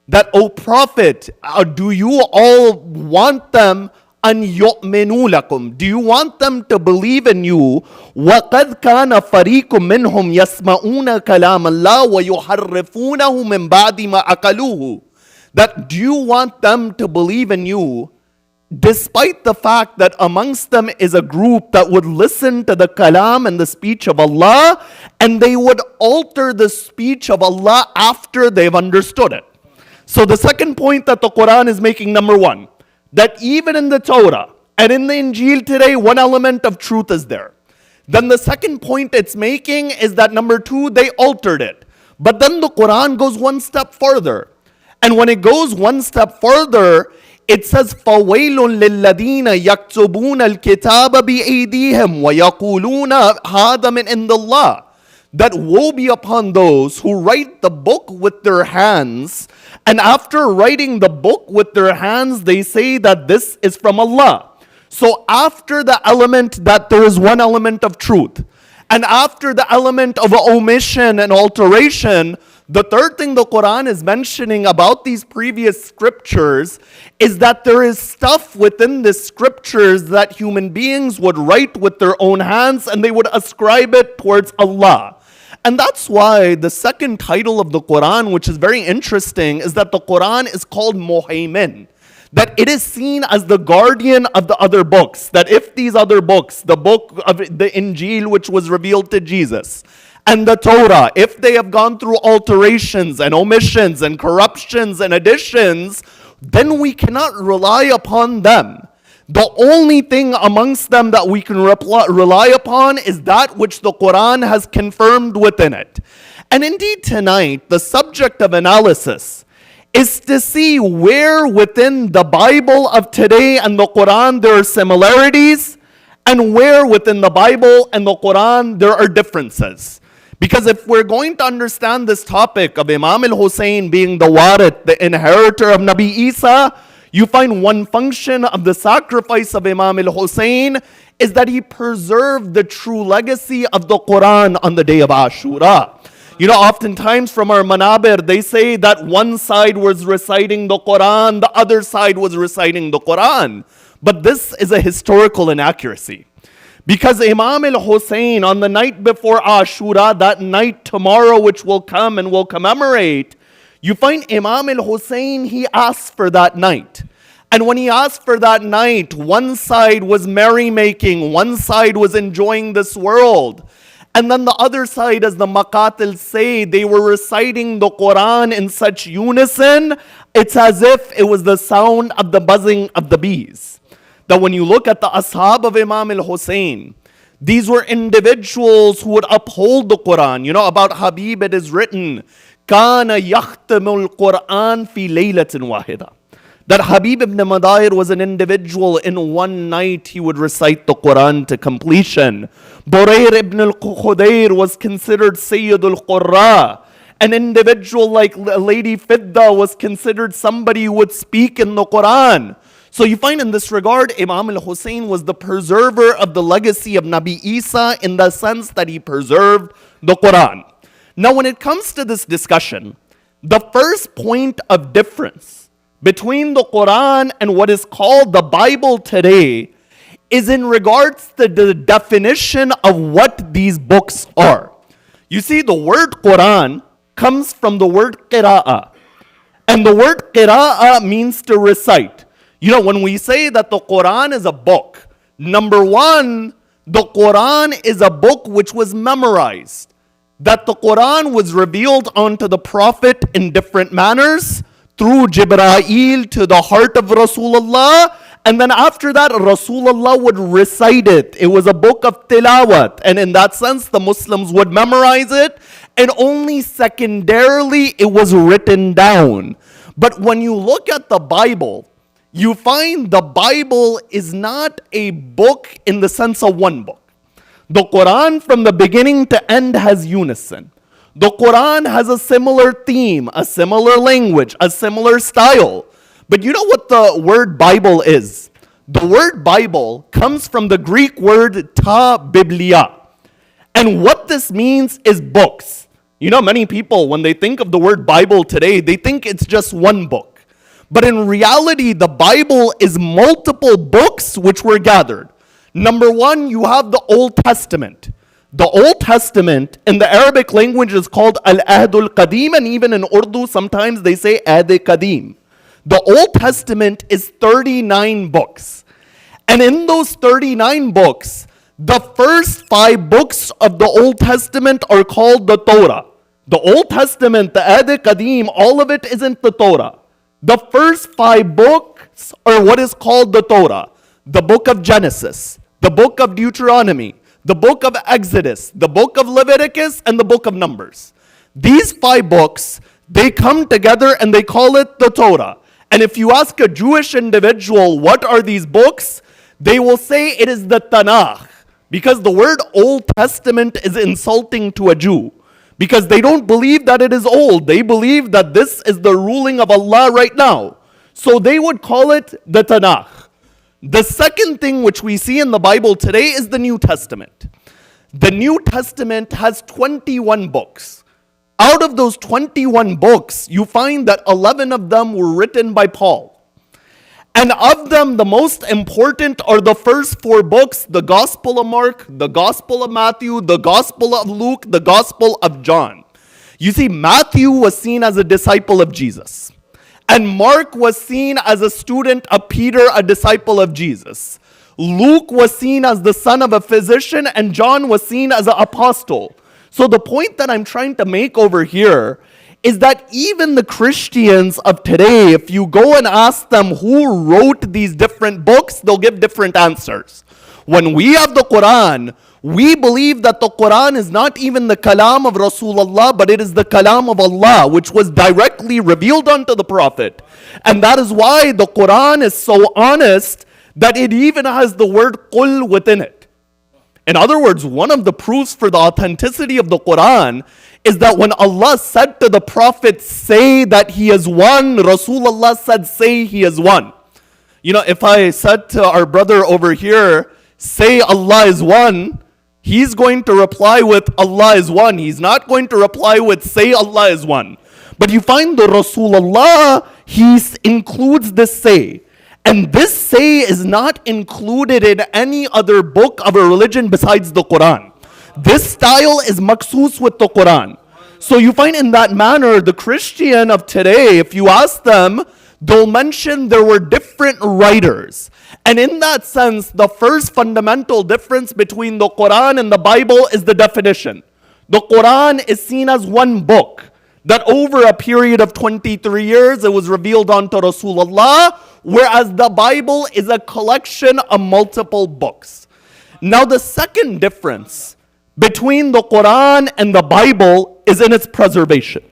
that, O Prophet, do you all want them an yu'minu lakum? Do you want them to believe in you? وَقَدْ كَانَ فَرِيقٌ مِّنْهُمْ يَسْمَعُونَ كَلَامَ اللَّهِ وَيُحَرِّفُونَهُ مِنْ بَعْدِ مَا أَقَلُوهُ. That do you want them to believe in you, despite the fact that amongst them is a group that would listen to the kalam and the speech of Allah, and they would alter the speech of Allah after they've understood it. So the second point that the Quran is making, number one, that even in the Torah and in the Injil today, one element of truth is there. Then the second point it's making is that, number two, they altered it. But then the Quran goes one step further. And when it goes one step further, it says, فَوَيْلٌ لِلَّذِينَ يَكْتُبُونَ الْكِتَابَ بِأَيْدِيهِمْ وَيَقُولُونَ هَذَا مِنْ عِنْدِ اللَّهِ. That woe be upon those who write the book with their hands, and after writing the book with their hands, they say that this is from Allah. So after the element that there is one element of truth, and after the element of omission and alteration, the third thing the Quran is mentioning about these previous scriptures is that there is stuff within the scriptures that human beings would write with their own hands and they would ascribe it towards Allah. And that's why the second title of the Quran, which is very interesting, is that the Quran is called Muhaymin. That it is seen as the guardian of the other books. That if these other books, the book of the Injil, which was revealed to Jesus, and the Torah, if they have gone through alterations and omissions and corruptions and additions, then we cannot rely upon them. The only thing amongst them that we can rely upon is that which the Quran has confirmed within it. And indeed tonight, the subject of analysis is to see where within the Bible of today and the Quran there are similarities, and where within the Bible and the Quran there are differences. Because if we're going to understand this topic of Imam al-Hussein being the Warith, the inheritor of Nabi Isa, you find one function of the sacrifice of Imam al-Hussein is that he preserved the true legacy of the Quran on the day of Ashura. You know, oftentimes from our manabir, they say that one side was reciting the Quran, the other side was reciting the Quran. But this is a historical inaccuracy. Because Imam al-Hussein, on the night before Ashura, that night tomorrow which will come and will commemorate, you find Imam al-Hussein, he asked for that night. And when he asked for that night, one side was merrymaking, one side was enjoying this world. And then the other side, as the Maqatil say, they were reciting the Quran in such unison, it's as if it was the sound of the buzzing of the bees. That when you look at the ashab of Imam al-Hussein, these were individuals who would uphold the Quran. You know, about Habib it is written, كَانَ يَخْتَمُ الْقُرْآنِ فِي لَيْلَةٍ وَاحِدَةٍ. That Habib ibn Madayr was an individual, in one night he would recite the Quran to completion. Burayr ibn al-Khudayr was considered Sayyid al-Qurra. An individual like Lady Fidda was considered somebody who would speak in the Quran. So you find in this regard, Imam al-Hussein was the preserver of the legacy of Nabi Isa in the sense that he preserved the Quran. Now when it comes to this discussion, the first point of difference between the Quran and what is called the Bible today is in regards to the definition of what these books are. You see, the word Quran comes from the word qira'ah. And the word qira'ah means to recite. You know, when we say that the Quran is a book, number one, the Quran is a book which was memorized. That the Quran was revealed onto the Prophet in different manners, through Jibreel to the heart of Rasulullah, and then after that, Rasulullah would recite it. It was a book of tilawat, and in that sense, the Muslims would memorize it, and only secondarily, it was written down. But when you look at the Bible, you find the Bible is not a book in the sense of one book. The Quran from the beginning to end has unison. The Quran has a similar theme, a similar language, a similar style. But you know what the word Bible is? The word Bible comes from the Greek word ta biblia. And what this means is books. You know, many people, when they think of the word Bible today, they think it's just one book. But in reality, the Bible is multiple books which were gathered. Number one, you have the Old Testament. The Old Testament in the Arabic language is called Al-Ahdul Qadim, and even in Urdu, sometimes they say Ahd-e-Qadim. The Old Testament is 39 books. And in those 39 books, the first 5 books of the Old Testament are called the Torah. The Old Testament, the Ahd-e-Qadim, all of it isn't the Torah. The first 5 books are what is called the Torah. The book of Genesis, the book of Deuteronomy, the book of Exodus, the book of Leviticus, and the book of Numbers. These 5 books, they come together and they call it the Torah. And if you ask a Jewish individual, what are these books? They will say it is the Tanakh. Because the word Old Testament is insulting to a Jew. Because they don't believe that it is old. They believe that this is the ruling of Allah right now. So they would call it the Tanakh. The second thing which we see in the Bible today is the New Testament. The New Testament has 21 books. Out of those 21 books, you find that 11 of them were written by Paul. And of them, the most important are the first 4 books, the Gospel of Mark, the Gospel of Matthew, the Gospel of Luke, the Gospel of John. You see, Matthew was seen as a disciple of Jesus. And Mark was seen as a student of Peter, a disciple of Jesus. Luke was seen as the son of a physician, and John was seen as an apostle. So the point that I'm trying to make over here is that even the Christians of today, if you go and ask them who wrote these different books, they'll give different answers. When we have the Quran, we believe that the Quran is not even the kalam of Rasulullah, but it is the kalam of Allah, which was directly revealed unto the Prophet. And that is why the Quran is so honest that it even has the word qul within it. In other words, one of the proofs for the authenticity of the Quran is that when Allah said to the Prophet, say that he is one, Rasulullah said, say he is one. You know, if I said to our brother over here, say Allah is one, he's going to reply with Allah is one. He's not going to reply with say Allah is one. But you find the Rasulullah, he includes this say. And this say is not included in any other book of a religion besides the Quran. This style is maksus with the Quran. So you find in that manner, the Christian of today, if you ask them, they'll mention there were different writers. And in that sense, the first fundamental difference between the Quran and the Bible is the definition. The Quran is seen as one book, that over a period of 23 years, it was revealed unto Rasulullah, whereas the Bible is a collection of multiple books. Now the second difference between the Quran and the Bible is in its preservation.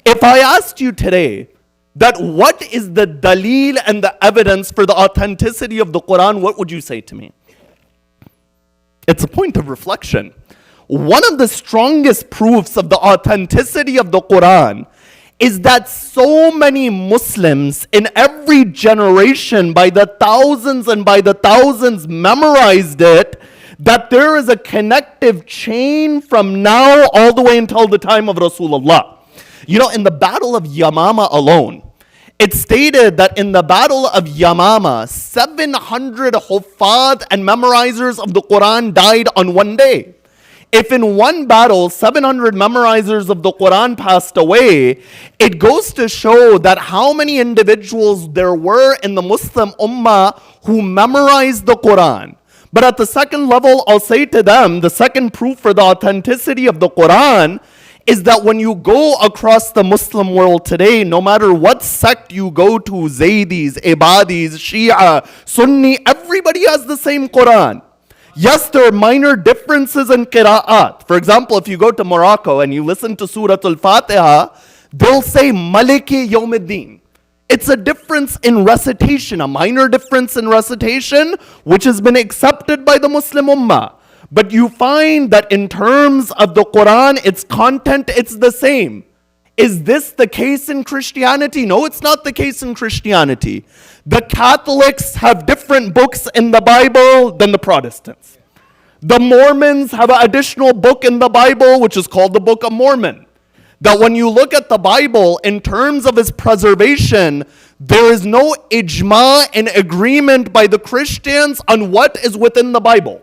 If I asked you today that what is the dalil and the evidence for the authenticity of the Quran, what would you say to me? It's a point of reflection. One of the strongest proofs of the authenticity of the Quran is that so many Muslims in every generation by the thousands and by the thousands memorized it, that there is a connective chain from now all the way until the time of Rasulullah. You know, in the Battle of Yamama alone, it's stated that in the Battle of Yamama, 700 huffaz and memorizers of the Quran died on one day. if in one battle 700 memorizers of the Quran passed away, it goes to show that how many individuals there were in the Muslim Ummah who memorized the Quran. But at the second level, I'll say to them, the second proof for the authenticity of the Quran is that when you go across the Muslim world today, no matter what sect you go to, Zaydis, Ibadis, Shia, Sunni, everybody has the same Quran. Yes, there are minor differences in qira'at. For example, if you go to Morocco and you listen to Surah Al-Fatiha, they'll say Maliki Yawmiddin. It's a difference in recitation, a minor difference in recitation, which has been accepted by the Muslim Ummah. But you find that in terms of the Quran, its content, it's the same. Is this the case in Christianity? No, it's not the case in Christianity. The Catholics have different books in the Bible than the Protestants. The Mormons have an additional book in the Bible, which is called the Book of Mormon. That when you look at the Bible, in terms of its preservation, there is no ijma and agreement by the Christians on what is within the Bible.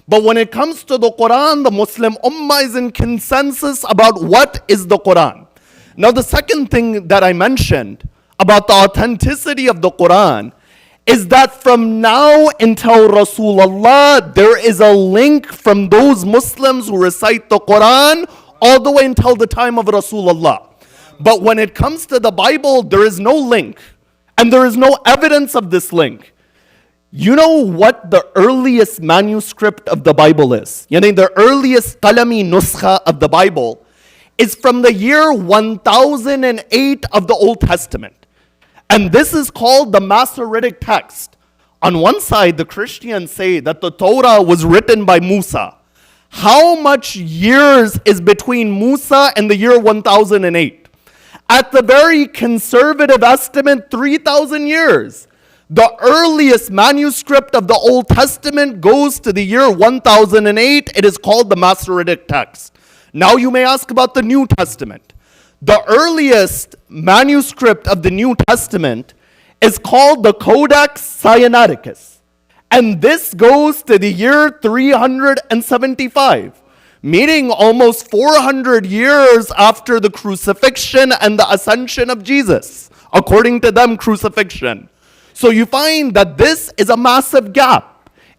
But when it comes to the Quran, the Muslim Ummah is in consensus about what is the Quran. Now, the second thing that I mentioned about the authenticity of the Quran is that from now until Rasulullah, there is a link from those Muslims who recite the Quran all the way until the time of Rasulullah. But when it comes to the Bible, there is no link. And there is no evidence of this link. You know what the earliest manuscript of the Bible is? The earliest qalami nuskha of the Bible is from the year 1008 of the Old Testament. And this is called the Masoretic text. On one side, the Christians say that the Torah was written by Musa. How much years is between Musa and the year 1008? At the very conservative estimate, 3,000 years. The earliest manuscript of the Old Testament goes to the year 1008. It is called the Masoretic text. Now you may ask about the New Testament. The earliest manuscript of the New Testament is called the Codex Sinaiticus. And this goes to the year 375, meaning almost 400 years after the crucifixion and the ascension of Jesus, according to them, crucifixion. So you find that this is a massive gap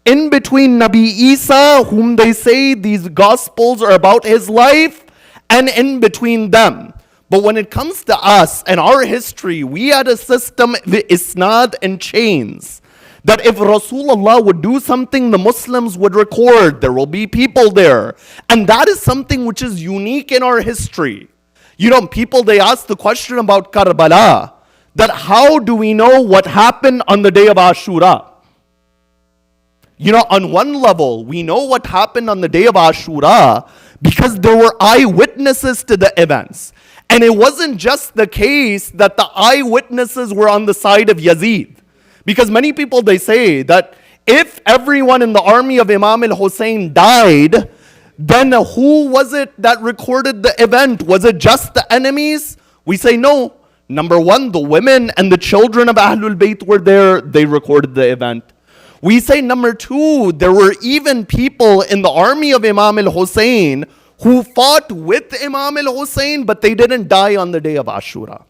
in between Nabi Isa, whom they say these gospels are about his life, and in between them. But when it comes to us and our history, we had a system of isnad and chains. That if Rasulullah would do something, the Muslims would record. There will be people there. And that is something which is unique in our history. People, they ask the question about Karbala, that how do we know what happened on the day of Ashura? On one level, we know what happened on the day of Ashura because there were eyewitnesses to the events. And it wasn't just the case that the eyewitnesses were on the side of Yazid. Because many people, they say that if everyone in the army of Imam al-Hussein died, then who was it that recorded the event? Was it just the enemies? We say no. Number one, the women and the children of Ahlul Bayt were there. They recorded the event. We say number two, there were even people in the army of Imam al-Hussein who fought with Imam al-Hussein, but they didn't die on the day of Ashura.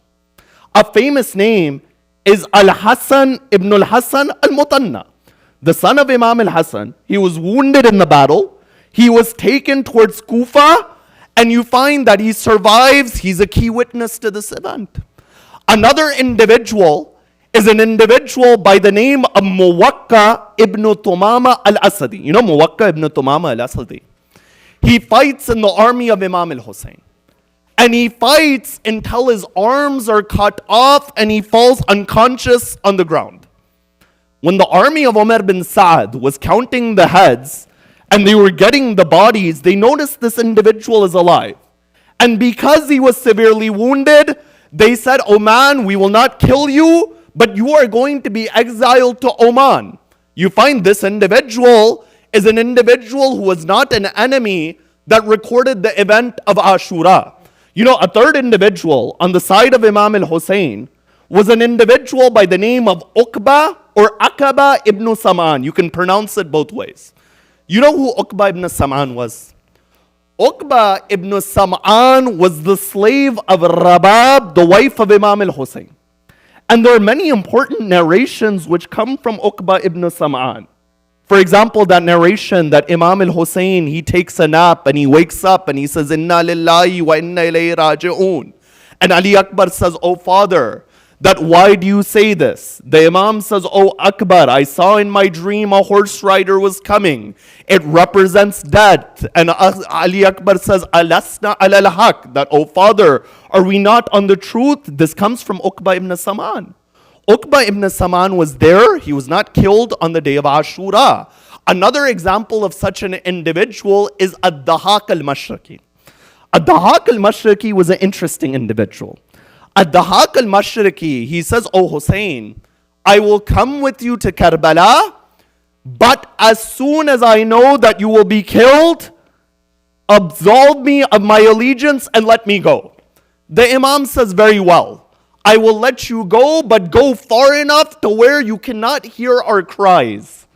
A famous name is Al-Hasan ibn al-Hasan al-Mutanna, the son of Imam al-Hasan. He was wounded in the battle. He was taken towards Kufa, and you find that he survives. He's a key witness to this event. Another individual is an individual by the name of Muwakka ibn Tumama al-Asadi. You know Muwakka ibn Tumama al-Asadi? He fights in the army of Imam al-Hussein. And he fights until his arms are cut off and he falls unconscious on the ground. When the army of Umar bin Sa'ad was counting the heads and they were getting the bodies, they noticed this individual is alive. And because he was severely wounded, they said, "Oh man, we will not kill you, but you are going to be exiled to Oman." You find this individual is an individual who was not an enemy that recorded the event of Ashura. A third individual on the side of Imam al-Hussein was an individual by the name of Uqba or Aqaba ibn Saman. You can pronounce it both ways. You know who Uqba ibn Saman was? Uqba ibn Sam'an was the slave of Rabab, the wife of Imam al-Hussein. And there are many important narrations which come from Uqba ibn Sam'an. For example, that narration that Imam al-Hussein, he takes a nap and he wakes up and he says, Inna lillahi wa inna ilayhi raji'un. And Ali Akbar says, Oh father, that why do you say this? The Imam says, Oh Akbar, I saw in my dream a horse rider was coming. It represents death. And Ali Akbar says, Alasna alal haq, that, oh father, are we not on the truth? This comes from Uqba ibn Saman. Uqba ibn Saman was there. He was not killed on the day of Ashura. Another example of such an individual is Ad-Dahaq al-Mashriqi. Ad-Dahaq al-Mashriqi was an interesting individual. Ad-Dahaq al-Mashriqi, he says, Oh Hussein, I will come with you to Karbala, but as soon as I know that you will be killed, absolve me of my allegiance and let me go. The Imam says, very well, I will let you go, but go far enough to where you cannot hear our cries.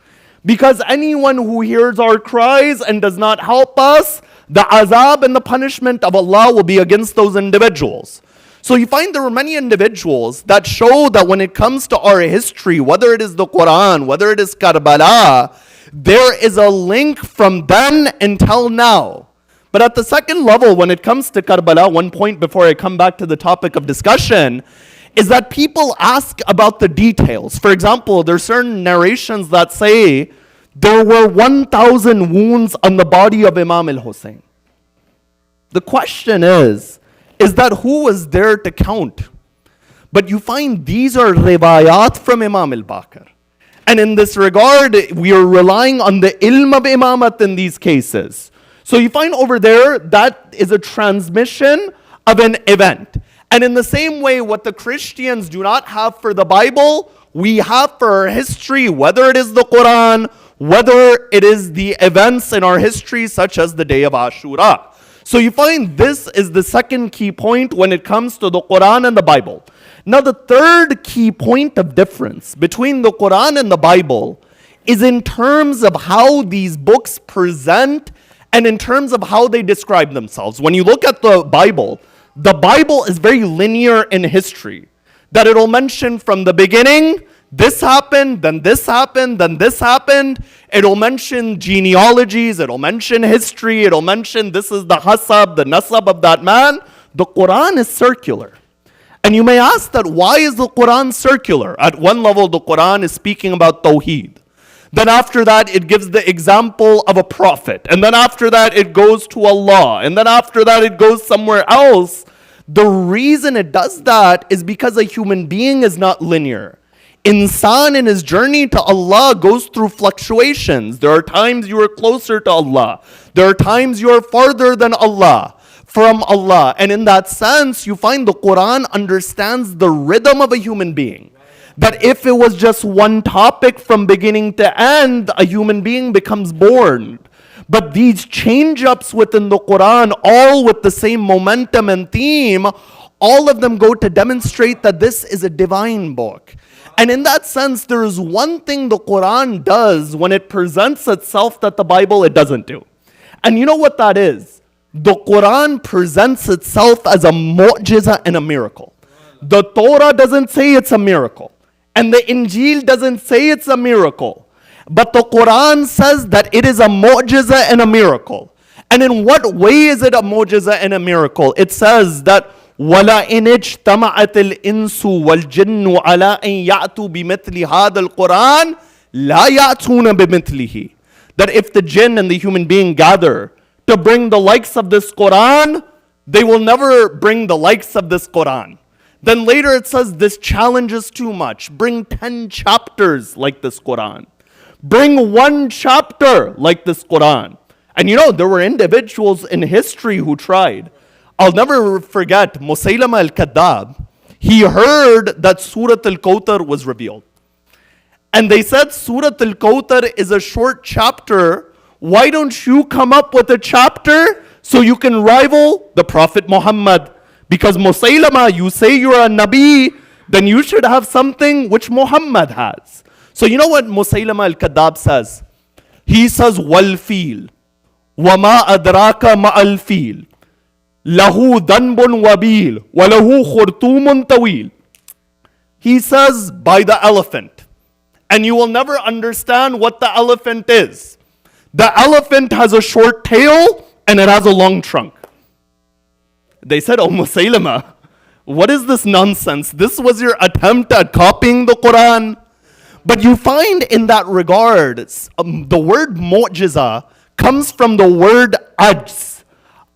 Because anyone who hears our cries and does not help us, the azab and the punishment of Allah will be against those individuals. So you find there were many individuals that show that when it comes to our history, whether it is the Quran, whether it is Karbala, there is a link from then until now. But at the second level, when it comes to Karbala, one point before I come back to the topic of discussion, is that people ask about the details. For example, there are certain narrations that say there were 1,000 wounds on the body of Imam al-Hussein. The question is that who was there to count? But you find these are riwayat from Imam al-Baqir. And in this regard, we are relying on the ilm of imamat in these cases. So you find over there, that is a transmission of an event. And in the same way, what the Christians do not have for the Bible, we have for our history, whether it is the Quran, whether it is the events in our history, such as the day of Ashura. So you find this is the second key point when it comes to the Quran and the Bible. Now the third key point of difference between the Quran and the Bible is in terms of how these books present and in terms of how they describe themselves. When you look at the Bible is very linear in history. That it'll mention from the beginning, this happened, then this happened, then this happened. It'll mention genealogies, it'll mention history, it'll mention this is the hasab, the nasab of that man. The Quran is circular. And you may ask that why is the Quran circular? At one level, the Quran is speaking about Tawheed. Then after that, it gives the example of a prophet. And then after that, it goes to Allah. And then after that, it goes somewhere else. The reason it does that is because a human being is not linear. Insan in his journey to Allah goes through fluctuations. There are times you are closer to Allah. There are times you are farther than Allah, from Allah. And in that sense, you find the Quran understands the rhythm of a human being. That if it was just one topic from beginning to end, a human being becomes bored. But these change-ups within the Quran, all with the same momentum and theme, all of them go to demonstrate that this is a divine book. And in that sense, there is one thing the Quran does when it presents itself that the Bible, it doesn't do. And you know what that is? The Quran presents itself as a mu'jiza and a miracle. The Torah doesn't say it's a miracle. And the Injil doesn't say it's a miracle. But the Quran says that it is a mu'jiza and a miracle. And in what way is it a mu'jiza and a miracle? It says that وَلَئِنِ اجْتَمَعَتِ الْإِنسُ وَالْجِنُّ عَلَىٰ أَن يَأْتُوا بِمِثْلِ هَذَا الْقُرْآنِ لَا يَأْتُونَ بِمِثْلِهِ. That if the jinn and the human being gather to bring the likes of this Quran, they will never bring the likes of this Quran. Then later it says this challenge is too much. Bring 10 chapters like this Quran. Bring 1 chapter like this Quran. And you know, there were individuals in history who tried. I'll never forget Musaylama al-Kadhab. He heard that Surah Al-Kawthar was revealed. And they said, Surah Al-Kawthar is a short chapter. Why don't you come up with a chapter so you can rival the Prophet Muhammad? Because Musaylama, you say you're a Nabi, then you should have something which Muhammad has. So you know what Musaylama al-Kadhab says? He says, wal feel, وَمَا أَدْرَاكَ مَعَ الْفِيلِ لَهُ ذَنْبٌ وَبِيلٌ وَلَهُ خُرْطُومٌ طَوِيلٌ. He says, by the elephant. And you will never understand what the elephant is. The elephant has a short tail and it has a long trunk. They said, Oh Musaylama, what is this nonsense? This was your attempt at copying the Quran. But you find in that regard, the word mu'jiza comes from the word ajz.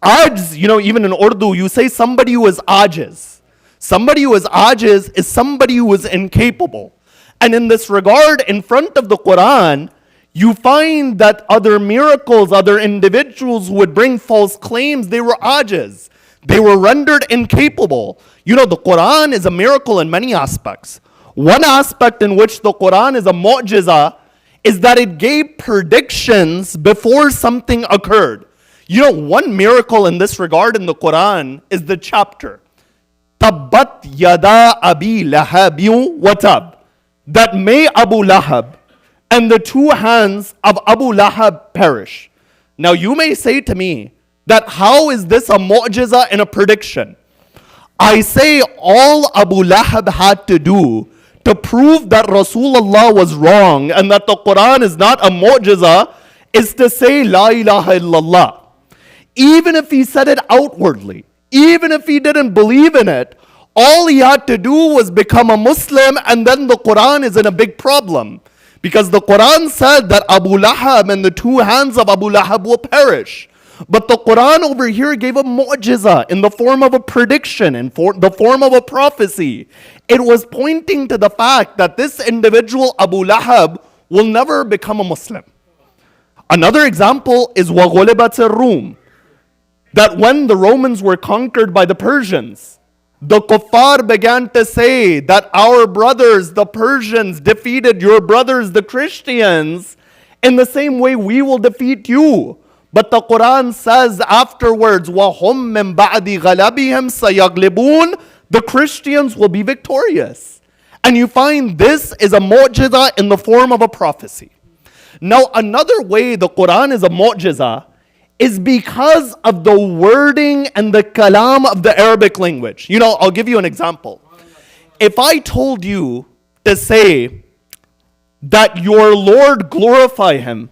Ajz, even in Urdu, you say somebody who is ajiz. Somebody who is ajiz is somebody who is incapable. And in this regard, in front of the Quran, you find that other miracles, other individuals who would bring false claims, they were ajiz. They were rendered incapable. The Quran is a miracle in many aspects. One aspect in which the Quran is a mu'jiza is that it gave predictions before something occurred. One miracle in this regard in the Quran is the chapter. Tabbat yada abi lahabin wa tab. That may Abu Lahab and the two hands of Abu Lahab perish. Now you may say to me that how is this a mu'jiza and a prediction? I say all Abu Lahab had to do to prove that Rasulullah was wrong and that the Quran is not a mu'jiza is to say La ilaha illallah. Even if he said it outwardly, even if he didn't believe in it, all he had to do was become a Muslim, and then the Quran is in a big problem. Because the Quran said that Abu Lahab and the two hands of Abu Lahab will perish. But the Quran over here gave a mu'jiza in the form of a prediction, in the form of a prophecy. It was pointing to the fact that this individual, Abu Lahab, will never become a Muslim. Another example is وَغُلِبَتِ الرُّومِ. That when the Romans were conquered by the Persians, the kuffar began to say that our brothers, the Persians, defeated your brothers, the Christians, in the same way we will defeat you. But the Quran says afterwards, وَهُمْ مِنْ بَعْدِ غَلَبِهِمْ سَيَغْلِبُونَ. The Christians will be victorious. And you find this is a mu'jiza in the form of a prophecy. Now another way the Quran is a mu'jiza is because of the wording and the kalam of the Arabic language. I'll give you an example. If I told you to say that your Lord glorify him,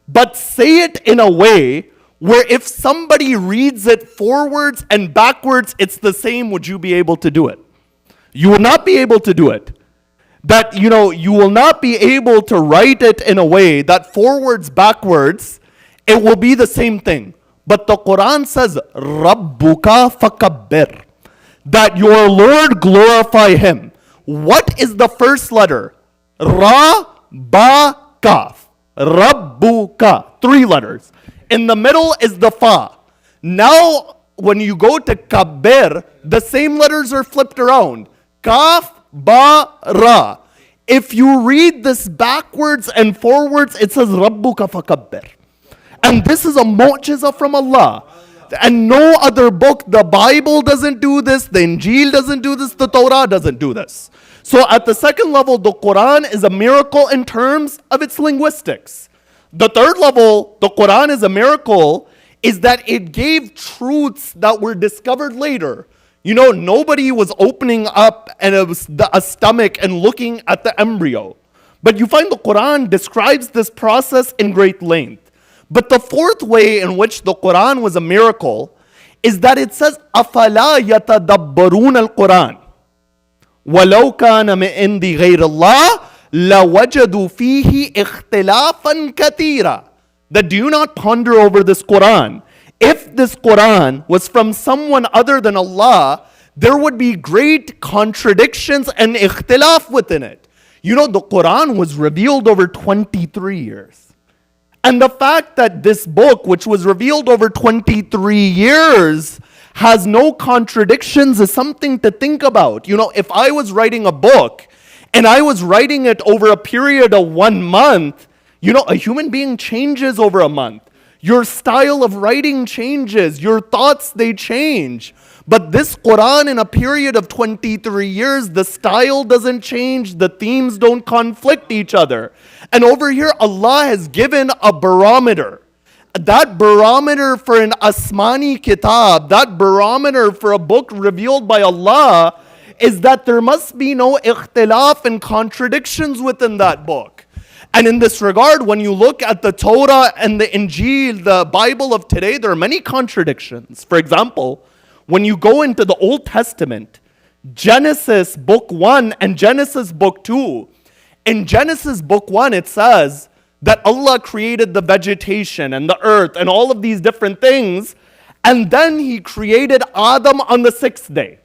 but say it in a way where if somebody reads it forwards and backwards, it's the same, would you be able to do it? You will not be able to do it. That, you will not be able to write it in a way that forwards, backwards, it will be the same thing. But the Quran says, Rabbuka fakabbir. That your Lord glorify him. What is the first letter? Ra, ba, kaf. Rabbuka. 3 letters. In the middle is the fa. Now, when you go to kabbir, the same letters are flipped around. Kaf, ba, ra. If you read this backwards and forwards, it says Rabbuka fakabbir. And this is a mu'jiza from Allah. And no other book, the Bible doesn't do this, the Injil doesn't do this, the Torah doesn't do this. So at the second level, the Quran is a miracle in terms of its linguistics. The third level, the Quran is a miracle, is that it gave truths that were discovered later. Nobody was opening up a stomach and looking at the embryo. But you find the Quran describes this process in great length. But the fourth way in which the Quran was a miracle is that it says, أَفَلَا يَتَدَبَّرُونَ الْقُرْآنَ وَلَوْ كَانَ مِنْ عِنْدِ غَيْرِ اللَّهِ لَوَجَدُوا فِيهِ اخْتِلَافًا كَثِيرًا. That do you not ponder over this Quran? If this Quran was from someone other than Allah, there would be great contradictions and ikhtilaf within it. The Quran was revealed over 23 years. And the fact that this book, which was revealed over 23 years, has no contradictions is something to think about. If I was writing a book and I was writing it over a period of 1 month, a human being changes over a month. Your style of writing changes. Your thoughts, they change. But this Quran in a period of 23 years, the style doesn't change, the themes don't conflict each other. And over here, Allah has given a barometer. that barometer for an Asmani kitab, that barometer for a book revealed by Allah, is that there must be no ikhtilaf and contradictions within that book. And in this regard, when you look at the Torah and the Injil, the Bible of today, there are many contradictions. For example, when you go into the Old Testament, Genesis book 1 and Genesis book 2, in Genesis book 1 it says that Allah created the vegetation and the earth and all of these different things, and then He created Adam on the 6th day.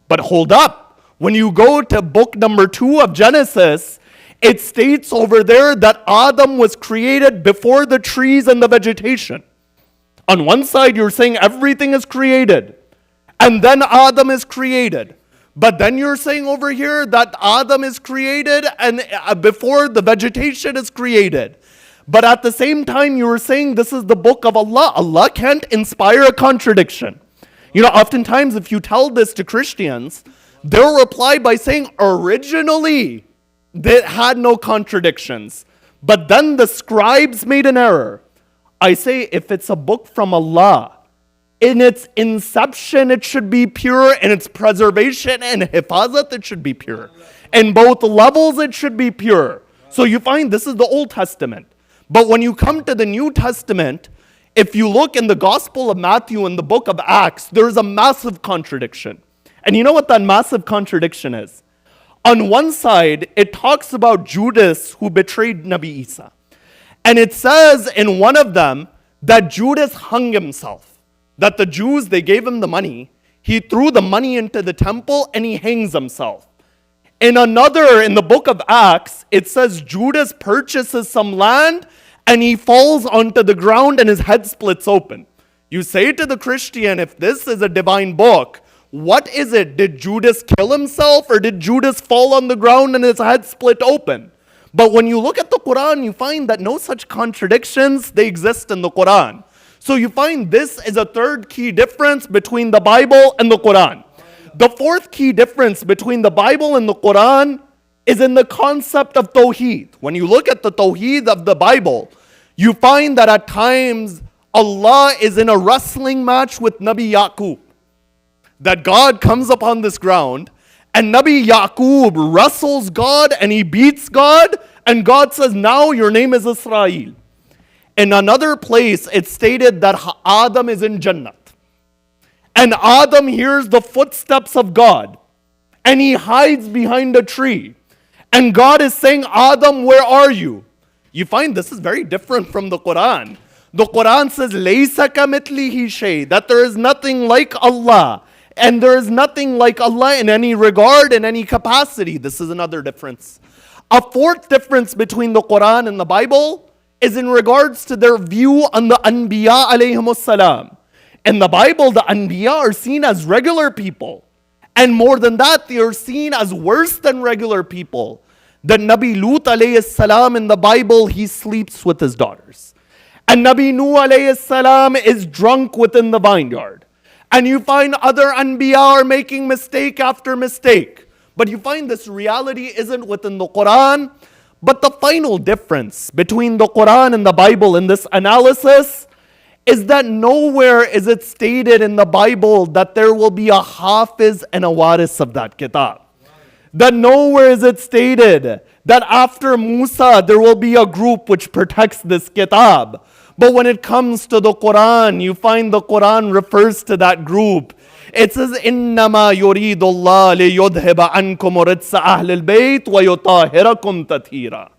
But hold up, when you go to book number 2 of Genesis, it states over there that Adam was created before the trees and the vegetation. On one side, you're saying everything is created, and then Adam is created. But then you're saying over here that Adam is created and before the vegetation is created. But at the same time, you were saying this is the book of Allah. Allah can't inspire a contradiction. You know, oftentimes if you tell this to Christians, they'll reply by saying originally they had no contradictions. But then the scribes made an error. I say if it's a book from Allah, in its inception, it should be pure. In its preservation and hifazat, it should be pure. In both levels, it should be pure. So you find this is the Old Testament. But when you come to the New Testament, if you look in the Gospel of Matthew and the book of Acts, there's a massive contradiction. And you know what that massive contradiction is? On one side, it talks about Judas who betrayed Nabi Isa. And it says in one of them that Judas hung himself. That the Jews, they gave him the money. He threw the money into the temple and he hangs himself. In another, in the book of Acts, it says Judas purchases some land and he falls onto the ground and his head splits open. You say to the Christian, if this is a divine book, what is it? Did Judas kill himself or did Judas fall on the ground and his head split open? But when you look at the Quran, you find that no such contradictions, they exist in the Quran. So you find this is a third key difference between the Bible and the Quran. The fourth key difference between the Bible and the Quran is in the concept of Tawheed. When you look at the Tawheed of the Bible, you find that at times Allah is in a wrestling match with Nabi Yaqub. That God comes upon this ground and Nabi Yaqub wrestles God and he beats God, and God says, now your name is Israel. In another place, it's stated that Adam is in Jannat. And Adam hears the footsteps of God. And he hides behind a tree. And God is saying, Adam, where are you? You find this is very different from the Quran. The Quran says, Laysa kamithlihi shay, that there is nothing like Allah. And there is nothing like Allah in any regard, in any capacity. This is another difference. A fourth difference between the Quran and the Bible is in regards to their view on the Anbiya alayhimus salam. In the Bible, the Anbiya are seen as regular people. And more than that, they are seen as worse than regular people. The Nabi Lut alayhis salam in the Bible, he sleeps with his daughters. And Nabi Nuh alayhis salam is drunk within the vineyard. And you find other Anbiya are making mistake after mistake. But you find this reality isn't within the Quran. But the final difference between the Quran and the Bible in this analysis is that nowhere is it stated in the Bible that there will be a hafiz and a waris of that kitab. That nowhere is it stated that after Musa there will be a group which protects this kitab. But when it comes to the Quran, you find the Quran refers to that group. It says, إِنَّمَا يُرِيدُ اللَّهُ لِيُذْهِبَ عَنْكُمُ رِجْسَ أَهْلِ الْبَيْتِ وَيُطَهِّرَكُمْ تَطْهِيرًا.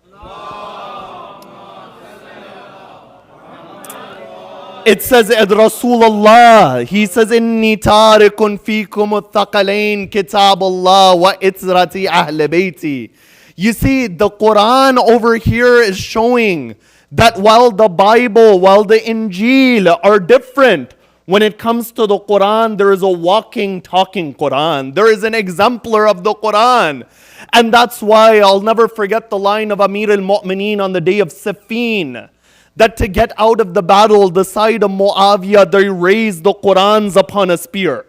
It says, إِذْ رَسُولَ اللَّهِ, he says, إِنِّي تَارِكٌ فِيكُمُ الثَّقَلَيْنِ كِتَابَ اللَّهِ وَإِتْرَةِ أَهْلِ بَيْتِي. You see, the Quran over here is showing that while the Bible, while the Injil are different, when it comes to the Quran, there is a walking, talking Quran. There is an exemplar of the Quran. And that's why I'll never forget the line of Amir al-Mu'mineen on the day of Siffin, that to get out of the battle, the side of Muawiyah, they raised the Qurans upon a spear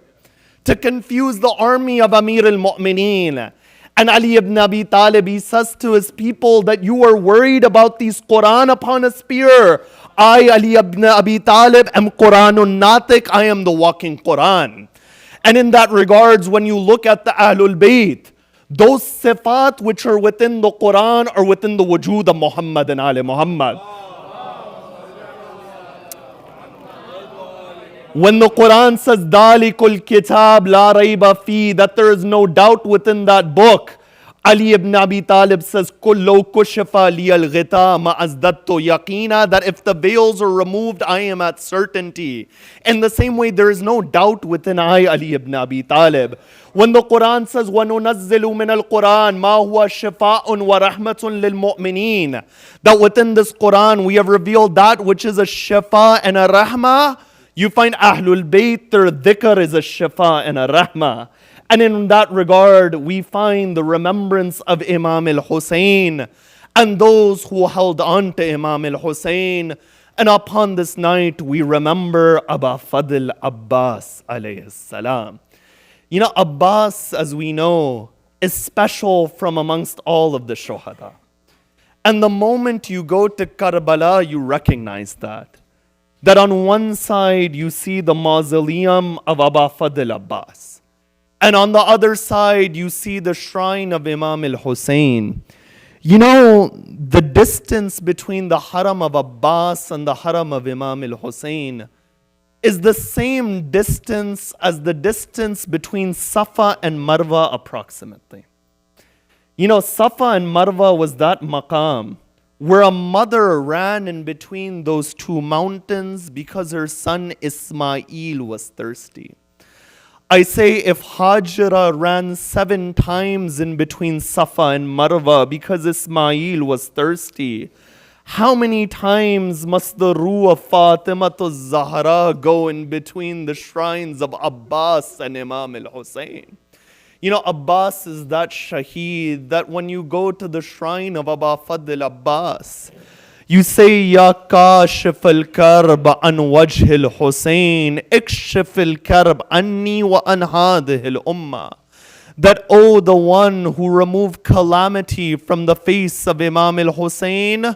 to confuse the army of Amir al-Mu'mineen. And Ali ibn Abi Talib, he says to his people that you are worried about these Quran upon a spear. I, Ali ibn Abi Talib, am Quranun Natiq. I am the walking Quran. And in that regards, when you look at the Ahlul Bayt, those sifat which are within the Quran are within the wujud of Muhammad and Ali Muhammad. When the Quran says, Dalikul Kitab la rayba fi, that there is no doubt within that book, Ali ibn Abi Talib says, Kullu kushifa liyal ghita ma'azdattu yaqina, that if the veils are removed, I am at certainty. In the same way, there is no doubt within I, Ali ibn Abi Talib. When the Quran says, وَنُنَزِّلُ مِنَ الْقُرْآنِ مَا هُوَ شِفَاءٌ وَرَحْمَةٌ لِلْمُؤْمِنِينَ, that within this Quran we have revealed that which is a shifa and a rahmah. You find Ahlul Bayt, their dhikr is a shifa and a rahmah. And in that regard, we find the remembrance of Imam al-Hussein and those who held on to Imam al-Hussein. And upon this night, we remember Aba Fadl Abbas alayhi salam. You know, Abbas, as we know, is special from amongst all of the shuhada. And the moment you go to Karbala, you recognize that. That on one side, you see the mausoleum of Aba Fadl Abbas. And on the other side, you see the shrine of Imam al-Hussein. You know, the distance between the haram of Abbas and the haram of Imam al-Hussein is the same distance as the distance between Safa and Marwa approximately. You know, Safa and Marwa was that maqam where a mother ran in between those two mountains because her son Ismail was thirsty. I say if Hajra ran 7 times in between Safa and Marwa because Ismail was thirsty, how many times must the ruh of Fatima Zahra go in between the shrines of Abbas and Imam al-Hussein? You know, Abbas is that shaheed that when you go to the shrine of Aba Fadl Abbas, you say, Ya kashif al-karb an wajh al-Hussein, ikshif al-karb anni wa an hadih al-ummah. That, oh, the one who removed calamity from the face of Imam al-Hussein,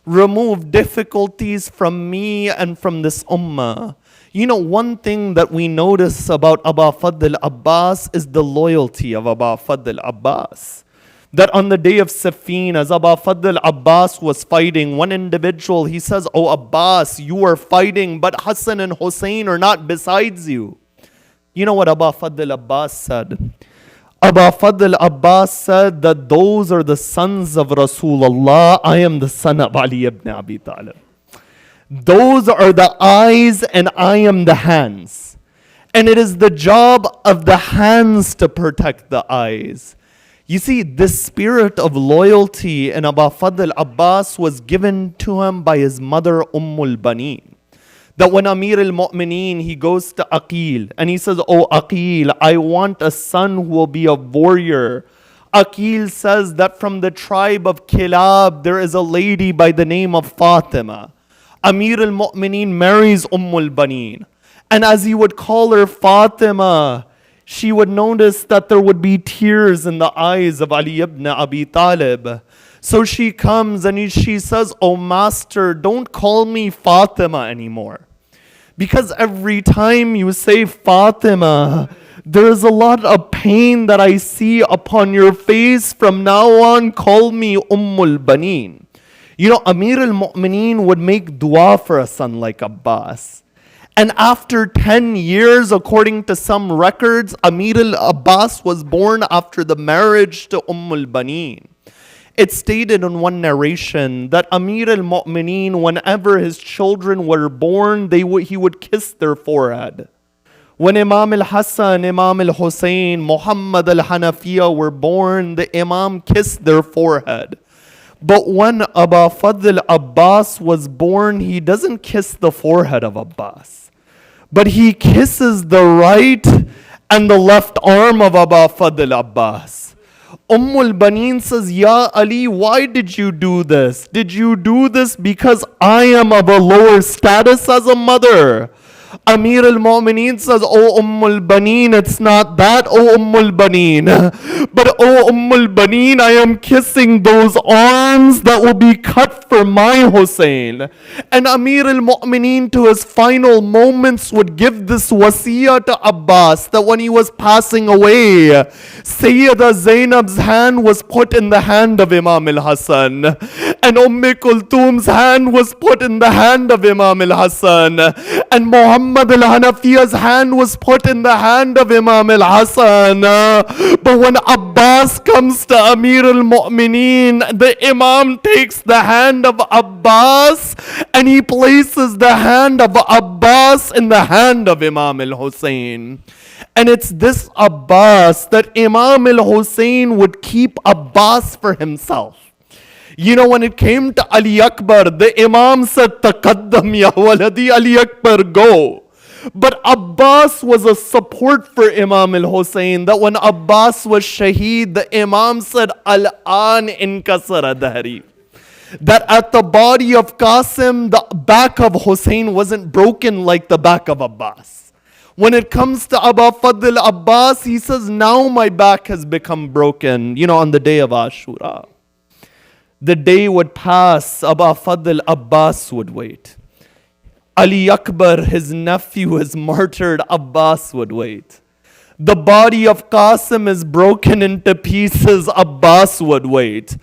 remove difficulties from me and from this ummah. You know, one thing that we notice about Aba Fadl Abbas is the loyalty of Aba Fadl Abbas. That on the day of Siffin, as Aba Fadl Abbas was fighting, one individual, he says, Oh Abbas, you are fighting, but Hassan and Hussein are not besides you. You know what Aba Fadl Abbas said? Aba Fadl Abbas said that those are the sons of Rasulullah. I am the son of Ali ibn Abi Talib. Those are the eyes and I am the hands. And it is the job of the hands to protect the eyes. You see, this spirit of loyalty in Aba Fadl Abbas was given to him by his mother Ummul Baneen. That when Amir al-Mu'mineen, he goes to Aqil and he says, Oh Aqil, I want a son who will be a warrior. Aqil says that from the tribe of Kilab, there is a lady by the name of Fatima. Amir al-Mu'mineen marries Ummul Baneen. And as he would call her Fatima, she would notice that there would be tears in the eyes of Ali ibn Abi Talib. So she comes and she says, Oh master, don't call me Fatima anymore. Because every time you say Fatima, there is a lot of pain that I see upon your face. From now on, call me Ummul Baneen. You know, Amir al-Mu'mineen would make dua for a son like Abbas. And after 10 years, according to some records, Amir al-Abbas was born after the marriage to Ummul Baneen. It's stated in one narration that Amir al-Mu'mineen, whenever his children were born, he would kiss their forehead. When Imam al-Hassan, Imam al-Hussein, Muhammad al-Hanafiya were born, the Imam kissed their forehead. But when Aba Fadl Abbas was born, he doesn't kiss the forehead of Abbas, but he kisses the right and the left arm of Aba Fadl Abbas. Ummul Baneen says, Ya Ali, why did you do this? Did you do this because I am of a lower status as a mother? Amir al-Mu'mineen says, "O Baneen, it's not that, O Baneen. But O Baneen, I am kissing those arms that will be cut for my Hussein." And Amir al-Mu'mineen to his final moments would give this wasiyah to Abbas, that when he was passing away, Sayyida Zainab's hand was put in the hand of Imam al-Hassan, and Kulthum's hand was put in the hand of Imam al-Hassan, and Muhammad al-Hanafiya's hand was put in the hand of Imam al-Hassan. But when Abbas comes to Amir al-Mu'mineen, the Imam takes the hand of Abbas and he places the hand of Abbas in the hand of Imam al-Hussein. And it's this Abbas that Imam al-Hussein would keep Abbas for himself. You know, when it came to Ali Akbar, the Imam said, "Taqaddam ya waladi, Ali Akbar, go." But Abbas was a support for Imam al-Hussein, that when Abbas was shaheed, the Imam said, "Al-an inkasara dahri." That at the body of Qasim, the back of Hussein wasn't broken like the back of Abbas. When it comes to Aba Fadl Abbas, he says, "Now my back has become broken," you know, on the day of Ashura. The day would pass, Aba Fadl Abbas would wait. Ali Akbar, his nephew, is martyred, Abbas would wait. The body of Qasim is broken into pieces, Abbas would wait.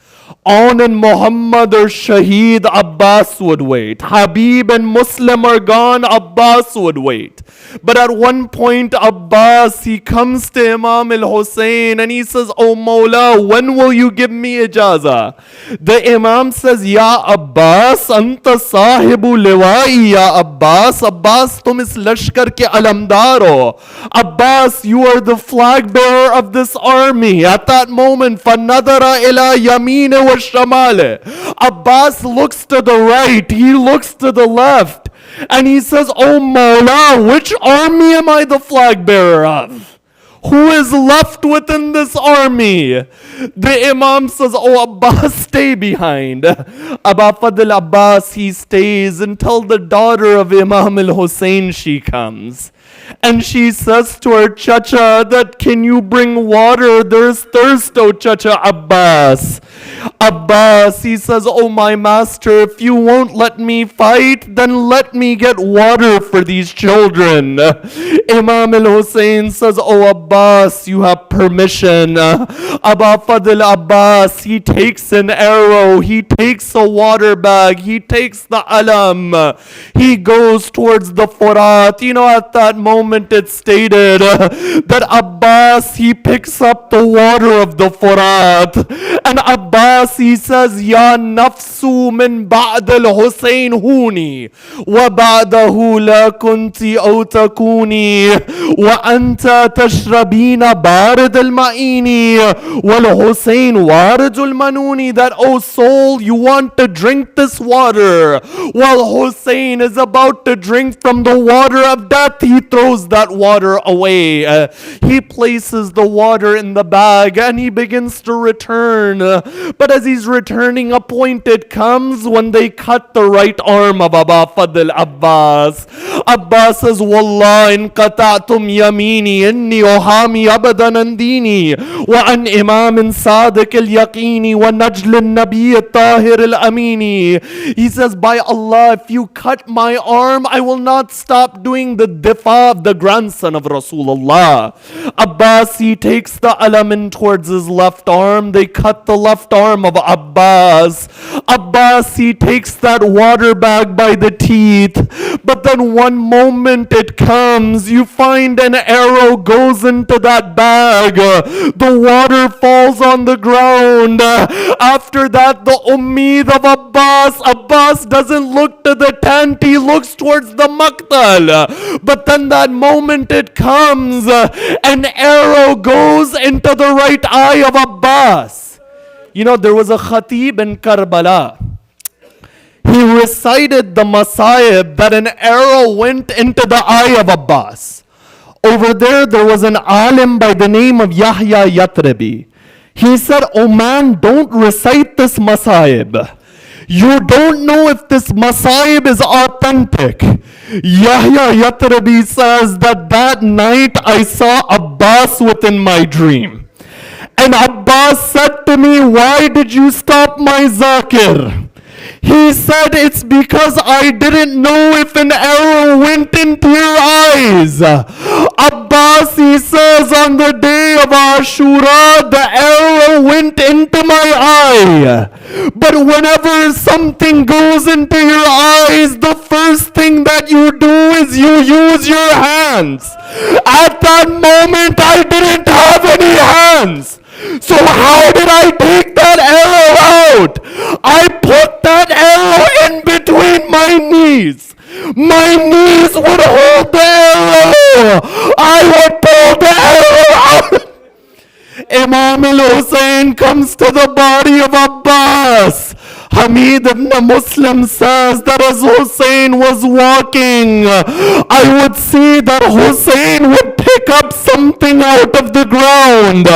On and Muhammad or Shaheed, Abbas would wait. Habib and Muslim are gone, Abbas would wait. But at one point, Abbas, he comes to Imam al-Hussein and he says, "Oh Mawla, when will you give me ijaza?" The Imam says, "Ya Abbas, anta sahibu liwa'i, ya Abbas. Abbas, tum is lashkar ke alamdar ho. Abbas, you are the flag bearer of this army." At that moment, فَنَظَرَ إِلَى يَمِينِ وَالشَّمَالِ. Abbas looks to the right, he looks to the left, and he says, "Oh Mawla, which army am I the flag bearer of? Who is left within this army?" The Imam says, "Oh Abbas, stay behind." Aba Fadl Abbas, he stays until the daughter of Imam al-Hussein, she comes. And she says to her chacha that, "Can you bring water? There's thirst, oh chacha Abbas." Abbas, he says, "Oh my master, if you won't let me fight, then let me get water for these children." Imam al-Hussein says, "Oh Abbas, you have permission." Aba Fadl Abbas, he takes an arrow, he takes a water bag, he takes the alam, he goes towards the Furat. You know, at that moment it's stated that Abbas, he picks up the water of the Furat, and Abbas, he says, "Ya nafsu min ba'd al-Hussein huni, wa ba'dahu la kunti aw takuni, wa anta tashrabina barid al-ma'ini, wal Hussein warid al-manuni." That, "Oh soul, you want to drink this water, while Hussein is about to drink from the water of death." He throws that water away. He places the water in the bag and he begins to return. But as he's returning, a point it comes when they cut the right arm of Aba Fadl Abbas. Abbas says, "Wallah in qata'tum yamini inni uhami abadan an dini wa an imamin sadiq al-yaqini wa najl al-nabi al-tahir al-amini." He says, "By Allah, if you cut my arm, I will not stop doing the difa of the grandson of Rasulullah." Abbas, he takes the alamin towards his left arm. They cut the left arm of Abbas. Abbas, he takes that water bag by the teeth. But then one moment it comes, you find an arrow goes into that bag. The water falls on the ground. After that, the ummid of Abbas doesn't look to the tent, he looks towards the maqtal. But then that moment it comes, an arrow goes into the right eye of Abbas. You know, there was a khatib in Karbala. He recited the Masaib that an arrow went into the eye of Abbas. Over there was an alim by the name of Yahya Yatribi. He said, "Oh man, don't recite this Masaib. You don't know if this Masaib is authentic. Yahya Yatrabi says that night I saw Abbas within my dream. And Abbas said to me, why did you stop my zakir? He said, it's because I didn't know if an arrow went into your eyes. Abbas, he says, on the day of Ashura, the arrow went into my eye. But whenever something goes into your eyes, the first thing that you do is you use your hands. At that moment, I didn't have any hands. So how did I take that arrow out? I put that arrow in between my knees. My knees would hold the arrow. I would pull the arrow out. Imam al-Hussein comes to the body of Abbas. Hamid ibn Muslim says that as Hussein was walking, I would see that Hussein would pick up something out of the ground,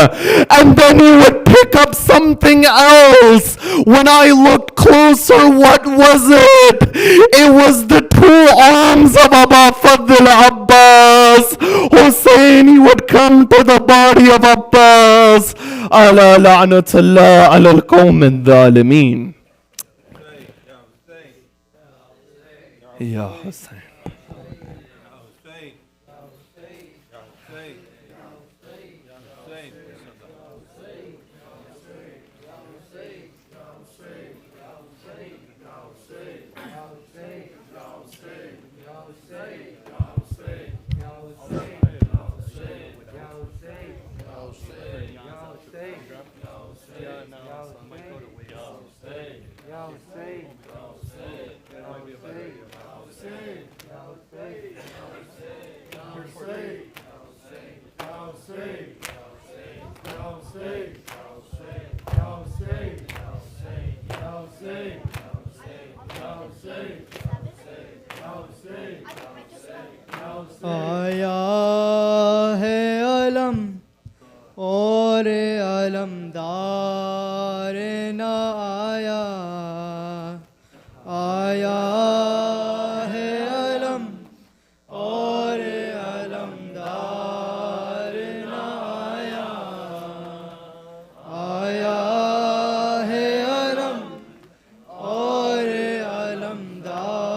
and then he would pick up something else. When I looked closer, what was it? It was the two arms of Aba Fadl Abbas. Hussein, he would come to the body of Abbas. Ala la'natullah ala al-qawm al-zalimin. Ya Hussein. आया है अलम और अलमदार न आया, आया है अलम और अलमदार न आया, आया है अलम और अलमदार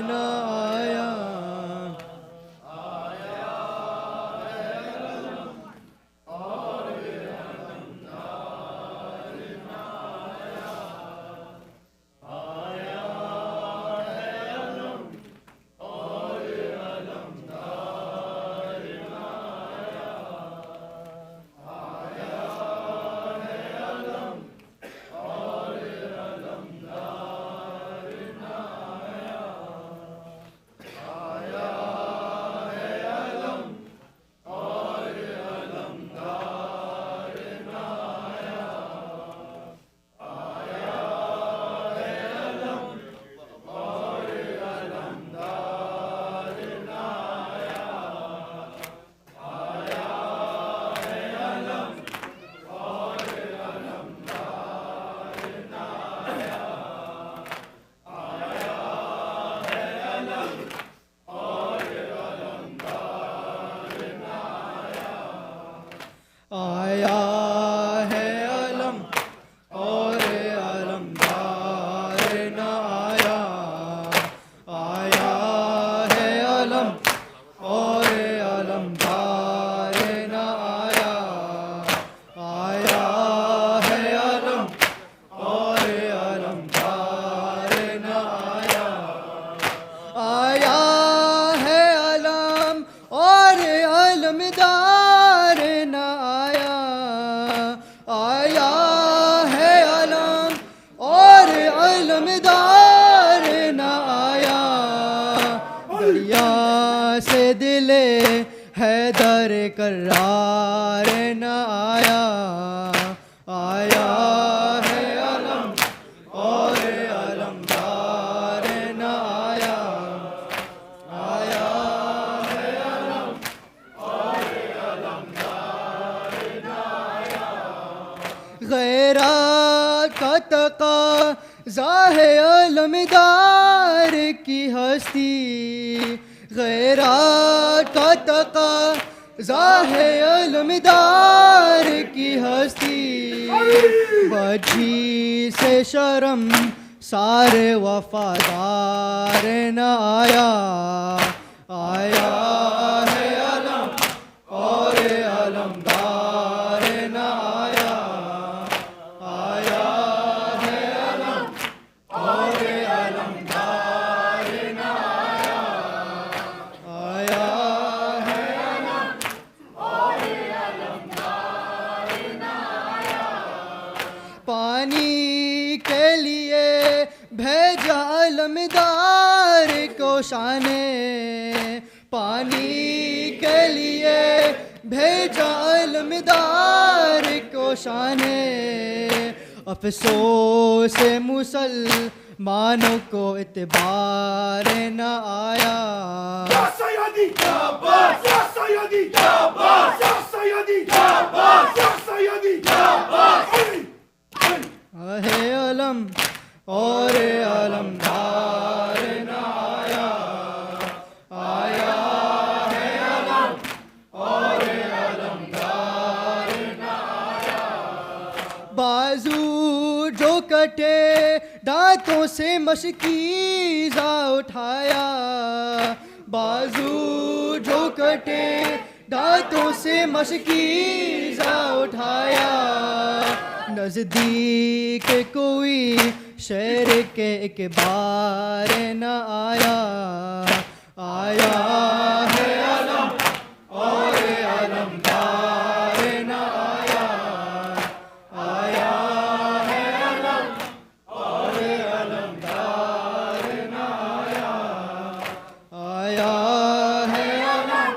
न आया, आया है अलम और अलमदार न आया, आया है अलम और अलमदार न आया, आया है अलम और अलमदार न आया, आया है अलम और अलमदार न आया, आया है अलम और अलमदार न आया, दरिया से दिले हैदर करार न आया, आया है अलम और अलमदार न आया, आया है अलम और अलमदार न आया, गैरत का तका ज़ाहे अलमदार की हस्ती गैरात का तका ज़ाहे अलमदार की हस्ती बची से शर्म सारे वफादार न आया आया है अलम और अलमदार न आया आया है अलम और अलमदार न आया आया है अलम और अलमदार न आया पानी के लिए भेजा अलमदार को शाने पानी के लिए भेजा अलमदार को शाने अफसोस मुसलमानों को इतबार न आया या सय्यदी या अब्बास या सय्यदी या अब्बास या सय्यदी या अब्बास या सय्यदी या अब्बास है अलम और अलमदार न आया आया है अलम और अलमदार न आया बाजू जो कटे दांतों से मशकीज़ा उठाया बाजू जो कटे दांतों से मशकीज़ा उठाया नज़दीक कोई शेर के एक बार न आया आया है अलम और अलमदार न आया आया है अलम और अलमदार न आया आया है अलम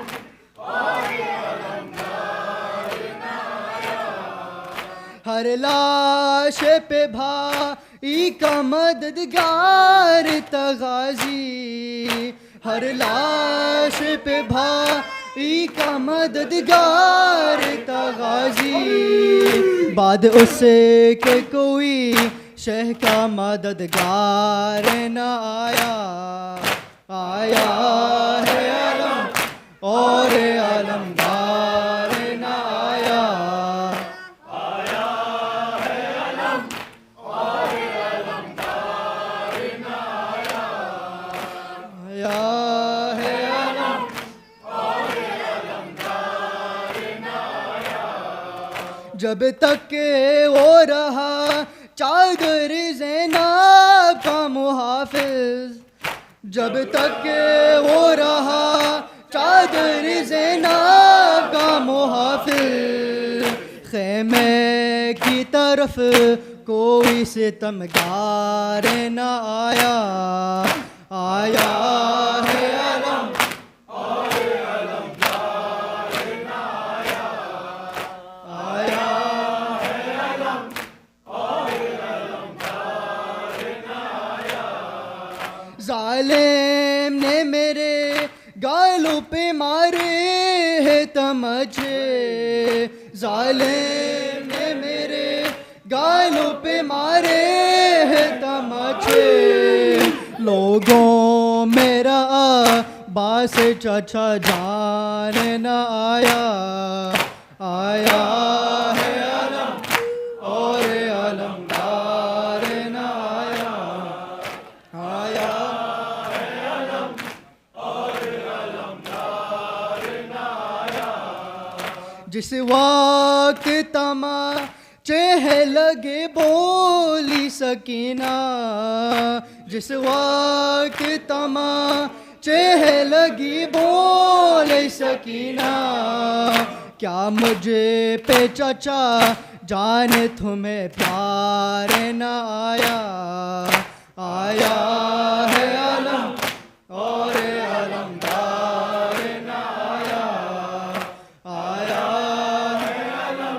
और अलमदार न आया हर लाश पे भाई का मददगार तगाजी हर लाश पे भाई का मददगार तगाजी बाद उससे के कोई शह का मददगार न आया आया है अलम और अलमदार न आया आया है अलम और अलमदार न आया जब तक वो रहा चादर ज़ैनब का मुहाफिज जब तक वो रहा चादर ज़ैनब का मुहाफिज ख़ैमे की तरफ कोई सितमगार न आया आया है अलम और अलमदार न आया आया है अलम और अलमदार न आया जालिम ने मेरे गालों पे मारे है तमचे जालिम ने मेरे गालों पे मारे है तमचे लोगों मेरा अब्बास चाचा जान न आया आया है अलम और अलमदार न आया आया है अलम और अलमदार न आया जिस वक्त तमाचे लगे बोली सकीना जिस वक्त तमाचे लगी बोले सकीना क्या मुझे पे चाचा जान तुम्हें प्यार न आया आया है अलम और अलमदार न आया आया है अलम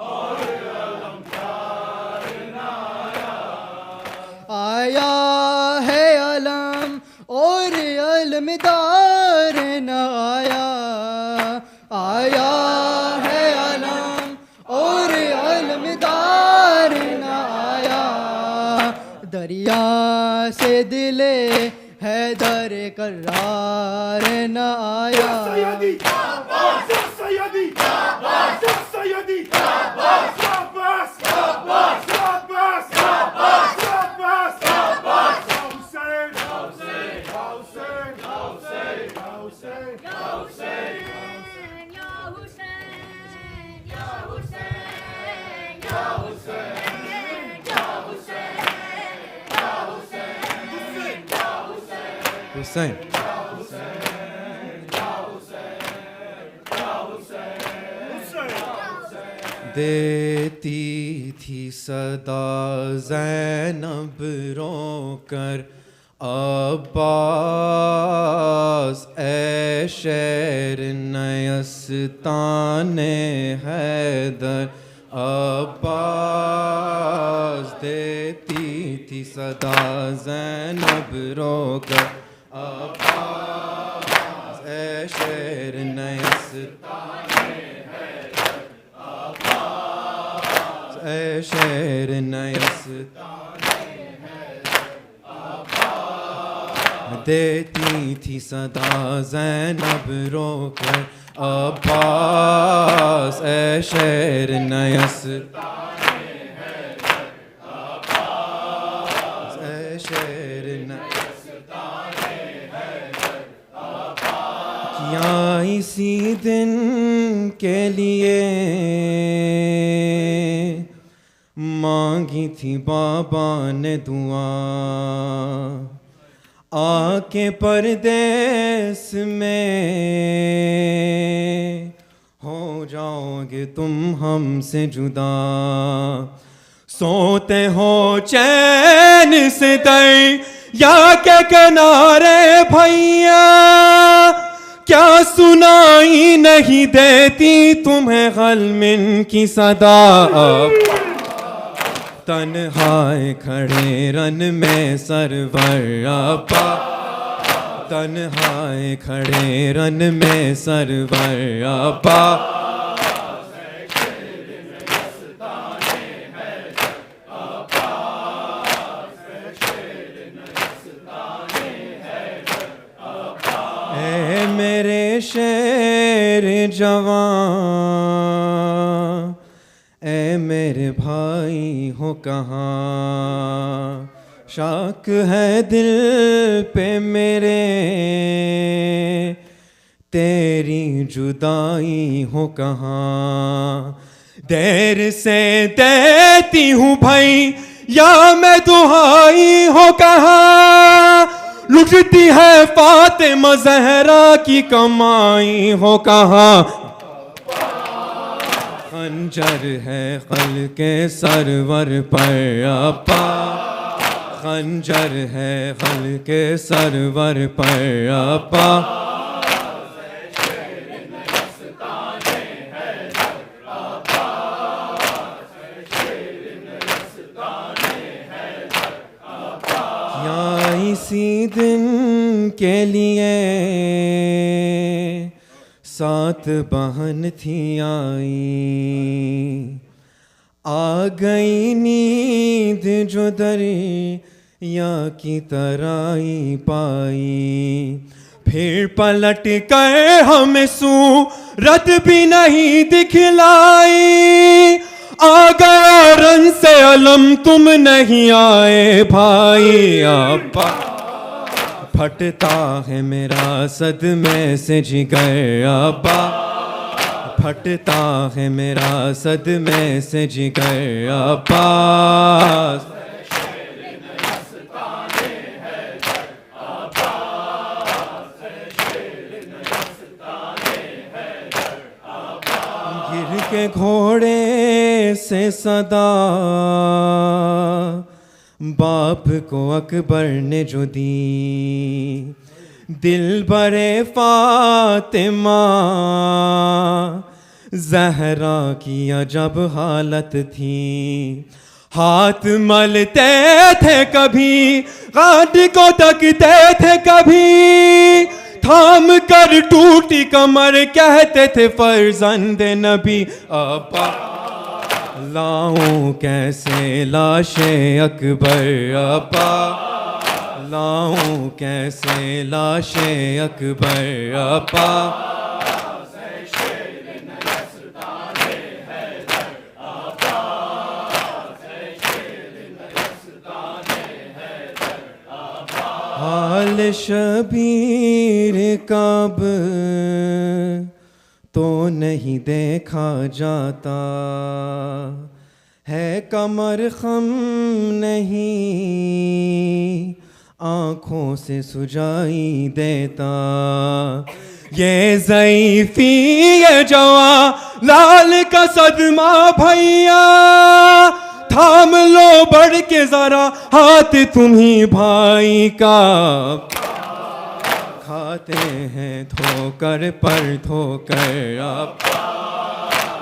और अलमदार न आया आया है अलम और अलमदार न आया आया है अलम और अलमदार न आया दरिया से दिले हैदर करार न आया। सैयदी अब्बास, या सैयदी अब्बास, या सैयदी अब्बास, अब्बास, अब्बास, अब्बास, अब्बास, अब्बास, अब्बास, हुसैन, हुसैन, हुसैन, हुसैन, हुसैन, हुसैन, या हुसैन, या हुसैन, या हुसैन, या हुसैन, या हुसैन, या हुसैन, हुसैन देती थी सदा ज़ैनब रोकर अब्बास ए शेर नयस्ताने हैदर अब्बास देती थी सदा ज़ैनब रोकर अब्बास ए शेर नयस्ताने ए शेर नयस्ताने देती थी सदा ज़ैनब रोकर अब्बास ए शेर नयस्ताने ए शेर नयस्ताने क्या इसी दिन के लिए मांगी थी बाबा ने दुआ आके परदेस में हो जाओगे तुम हमसे जुदा सोते हो चैन से दरिया के किनारे भैया क्या सुनाई नहीं देती तुम्हें गलमिन की सदा तन्हाए खड़े रन में सरवर अब्बास तन्हाए खड़े रन में सरवर अब्बास ए मेरे शेर जवान ए मेरे भाई हो कहाँ शाक है दिल पे मेरे तेरी जुदाई हो कहाँ देर से देती हूँ भाई या मैं दुहाई हो कहाँ लुटती है फातिमा ज़हरा की कमाई हो कहाँ खंजर है खल के सरवर पर अब्बास खंजर है खल के सरवर पर अब्बास क्या इसी दिन के लिए सात बहन थी आई आ गई नींद जो दरिया की तराई पाई फिर पलट कर हमें सूरत भी नहीं दिखलाई आ गया रन से अलम तुम नहीं आए भाई अब्बा फटता है मेरा सदमे से जिगर अब्बा फटता है मेरा सदमे से जिगर अब्बास गिर के घोड़े से सदा बाप को अकबर ने जो दी दिल बरे फातिमा ज़हरा की अजब हालत थी हाथ मलते थे कभी गाड़ी को तकते थे कभी थाम कर टूटी कमर कहते थे फर्जंद नबी अब्बा लाऊं कैसे लाशे अकबर अब्बास, लाऊं कैसे लाशे अकबर अब्बास। हाल शबीर कब तो नहीं देखा जाता है, कमर खम नहीं आँखों से सुझाई देता। ये ज़ईफ़ी ये जवा लाल का सदमा भैया, थाम लो बढ़ के जरा हाथ तुम्ही भाई का। खाते हैं ठोकर पर ठोकर अब,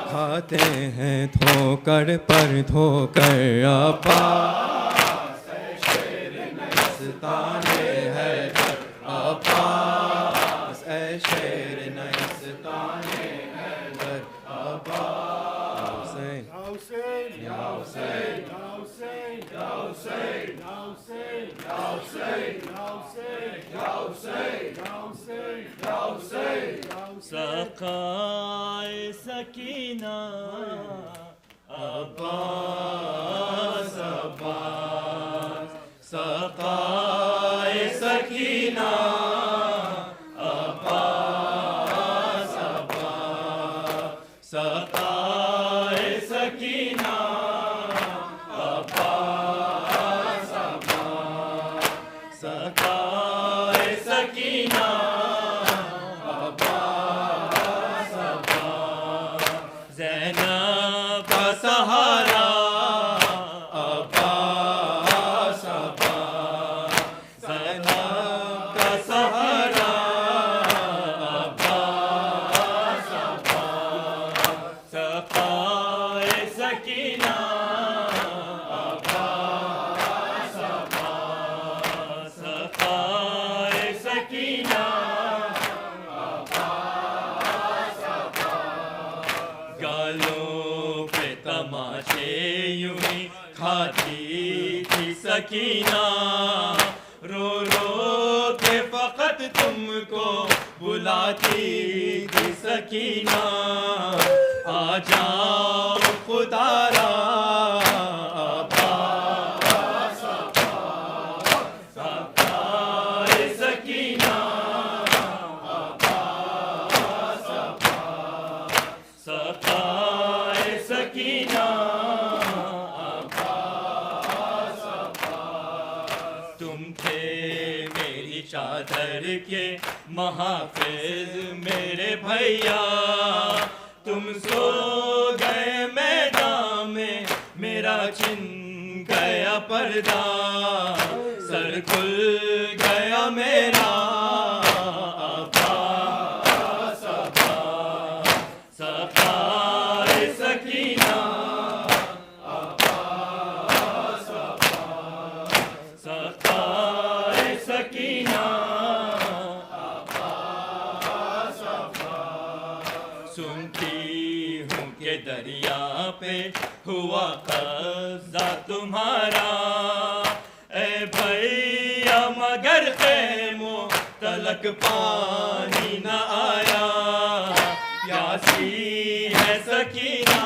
खाते हैं ठोकर पर ठोकर अब। नस्ताने है अब्बास, ऐ शेर नस्ताने है अब्बास। हुसैन या हुसैन या हुसैन या हुसैन या हुसैन या हुसैन या हुसैन या हुसैन या हुसैन या हुसैन। सखाए सकीना अब्बास अब्बास, सखाए सकीना अब्बास अब्बास, सखाए सकीना अब्बास अब्बास, सखाए सकीना अब्बास अब्बास। ज़ैनब का सहारा अब्बास अब्बास, ज़ैनब का सहारा अब्बास अब्बास, सखाए सकीना अब्बास अब्बास, सखाए सकीना अब्बास अब्बास। गालों पे तमाशे यूं ही खाती थी सकीना, रो रो के फकत तुमको बुलाती थी सकीना। आ जाओ खुदारा अब्बास अब्बास, सखाए सकीना अब्बास अब्बास, सखाए सकीना अब्बास अब्बास। तुम थे मेरी चादर के महाफिज मेरे भैया, तुम सो गए मैदान में मेरा छिन गया पर्दा, सर खुल गया मेरा अब्बास अब्बास, सखाए सकीना अब्बास अब्बास, सखाए सकीना अब्बास अब्बास। सुनती हूँ के दरिया पे हुआ कब्जा तुम्हारा, ए भैया मगर खेमों तलक पानी न आया। प्यासी है सकीना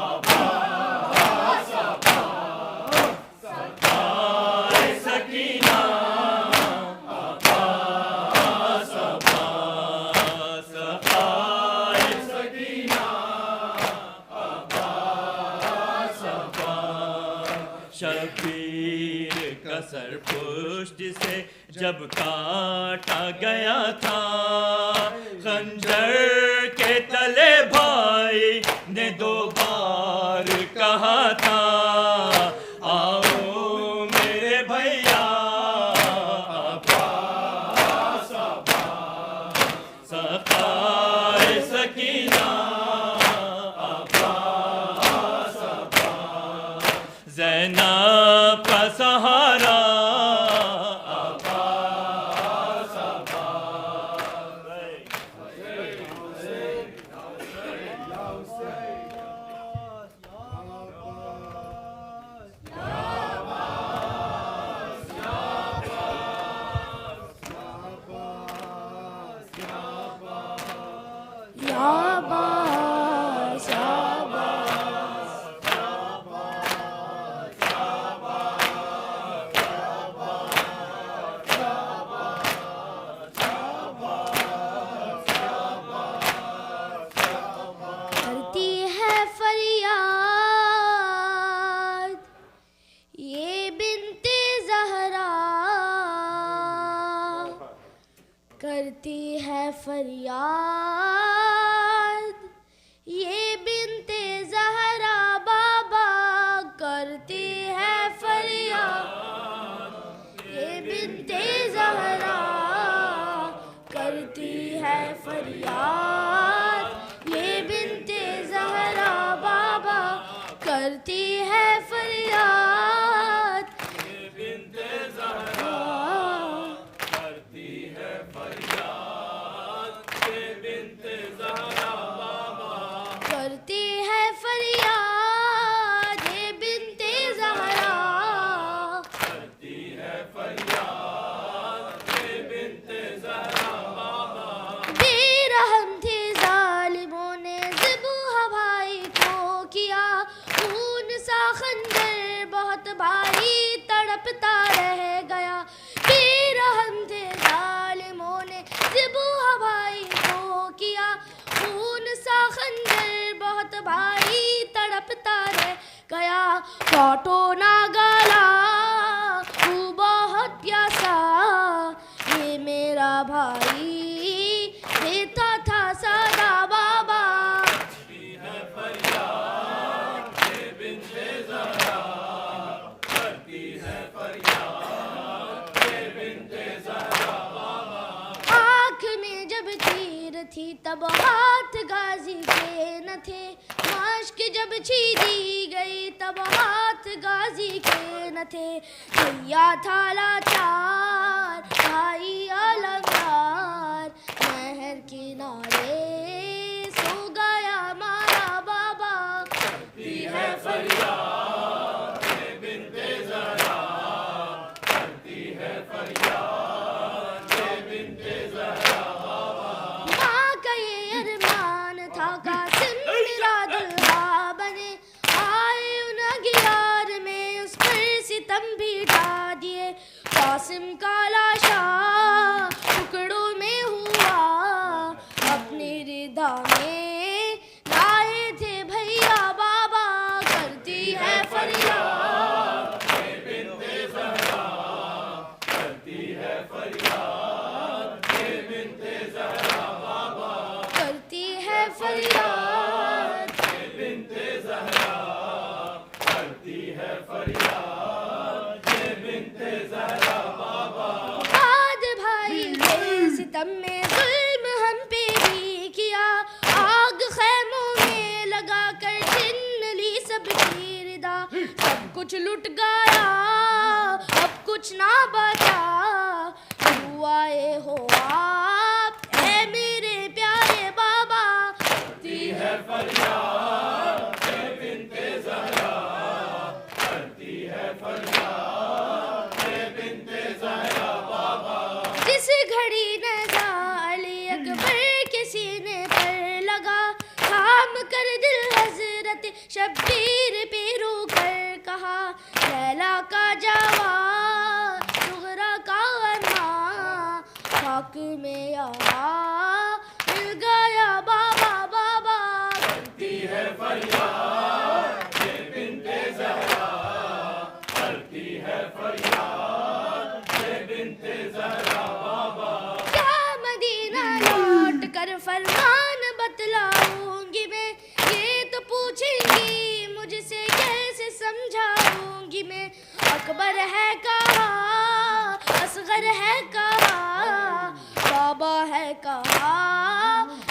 अब्बास अब्बास, सखाए सकीना अब्बास अब्बास, सखाए सकीना अब्बास अब्बास। शबीर का सर पुष्ट से जब काटा गया था, खंजर के तले भाई ने दो बार कहा था, आओ मेरे भैया अब्बास अब्बास, सखाए सकीना अब्बास अब्बास। ज़ैनब का सहारा अब्बास अब्बास। करती है फरियाद, ये बिन्ते ज़हरा बाबा करती है फरियाद, ये बिन्ते ज़हरा करती है फरियाद, ये बिन्ते ज़हरा बाबा करती है फरियाद, ये बिन्ते ज़हरा करती है फरियाद, ये बिन्ते ज़हरा बाबा करती है फरियाद, ये बिन्ते ज़हरा करती है फरियाद, ये बिन्ते ज़हरा बाबा। बेरहम थे ज़ालिमों ने ज़िबा भाई को किया, खून सा खंजर बहुत भारी तड़पता रह गया। बेरहम थे ज़ालिमों ने ज़िबा भाई को किया, खून सा खंजर बहुत भारी तड़पता रह गया। काटो ना गला तू बहुत प्यासा, ये मेरा भाई देता था सदा बाबा। आँख में जब तीर थी तब हाथ गाजी के न थे, माश्क जब छीनी गई तब हाथ गाजी के न थे। भैया था लाचार भाई अलंगार, नहर किनारे सो गया मारा बाबा। करती है फरियाद, ये बिन्ते ज़हरा करती है फरियाद, ये बिन्ते ज़हरा बाबा। माँ का ये अरमान था कासिम मेरा दुल्हा बने, आए उन अगियार में उस पर सितम भी ढा दिए। कासिम का लाशा टुकड़ों में हुआ, अपनी रिदा में लाए थे भैया बाबा। करती है फरियाद, ये बिन्ते ज़हरा करती है फरियाद, ये बिन्ते ज़हरा बाबा करती है फरियाद, ये बिन्ते ज़हरा करती है फरियाद, ये बिन्ते ज़हरा बाबा। बाद भाई के सितम में जुल्म हम पे भी किया, आग खैमों में लगा कर छीन ली सबकी रिदा। सब कुछ लुट गया अब कुछ ना बचा, हुआ ये हो आप है मेरे प्यारे बाबा। करती है फरियाद, ये बिन्ते ज़हरा करती है फरियाद, ये बिन्ते ज़हरा बाबा। जिस घड़ी नज़ा अली अकबर के सीने पर लगा, थाम कर दिल हज़रत शब्बीर पे रो कर कहा। लैला का जवान सुगरा का अन्ना, खाक में यहाँ मिल गया बाबा बाबा। करती है फरियाद, ये बिन्ते ज़हरा करती है फरियाद, ये बिन्ते ज़हरा बाबा। क्या मदीना लौट कर फरमान बतलाऊंगी मैं, ये तो पूछेंगी मुझसे कैसे समझाऊंगी मैं। अकबर है कहा, असगर है कहा, बाबा है कहा,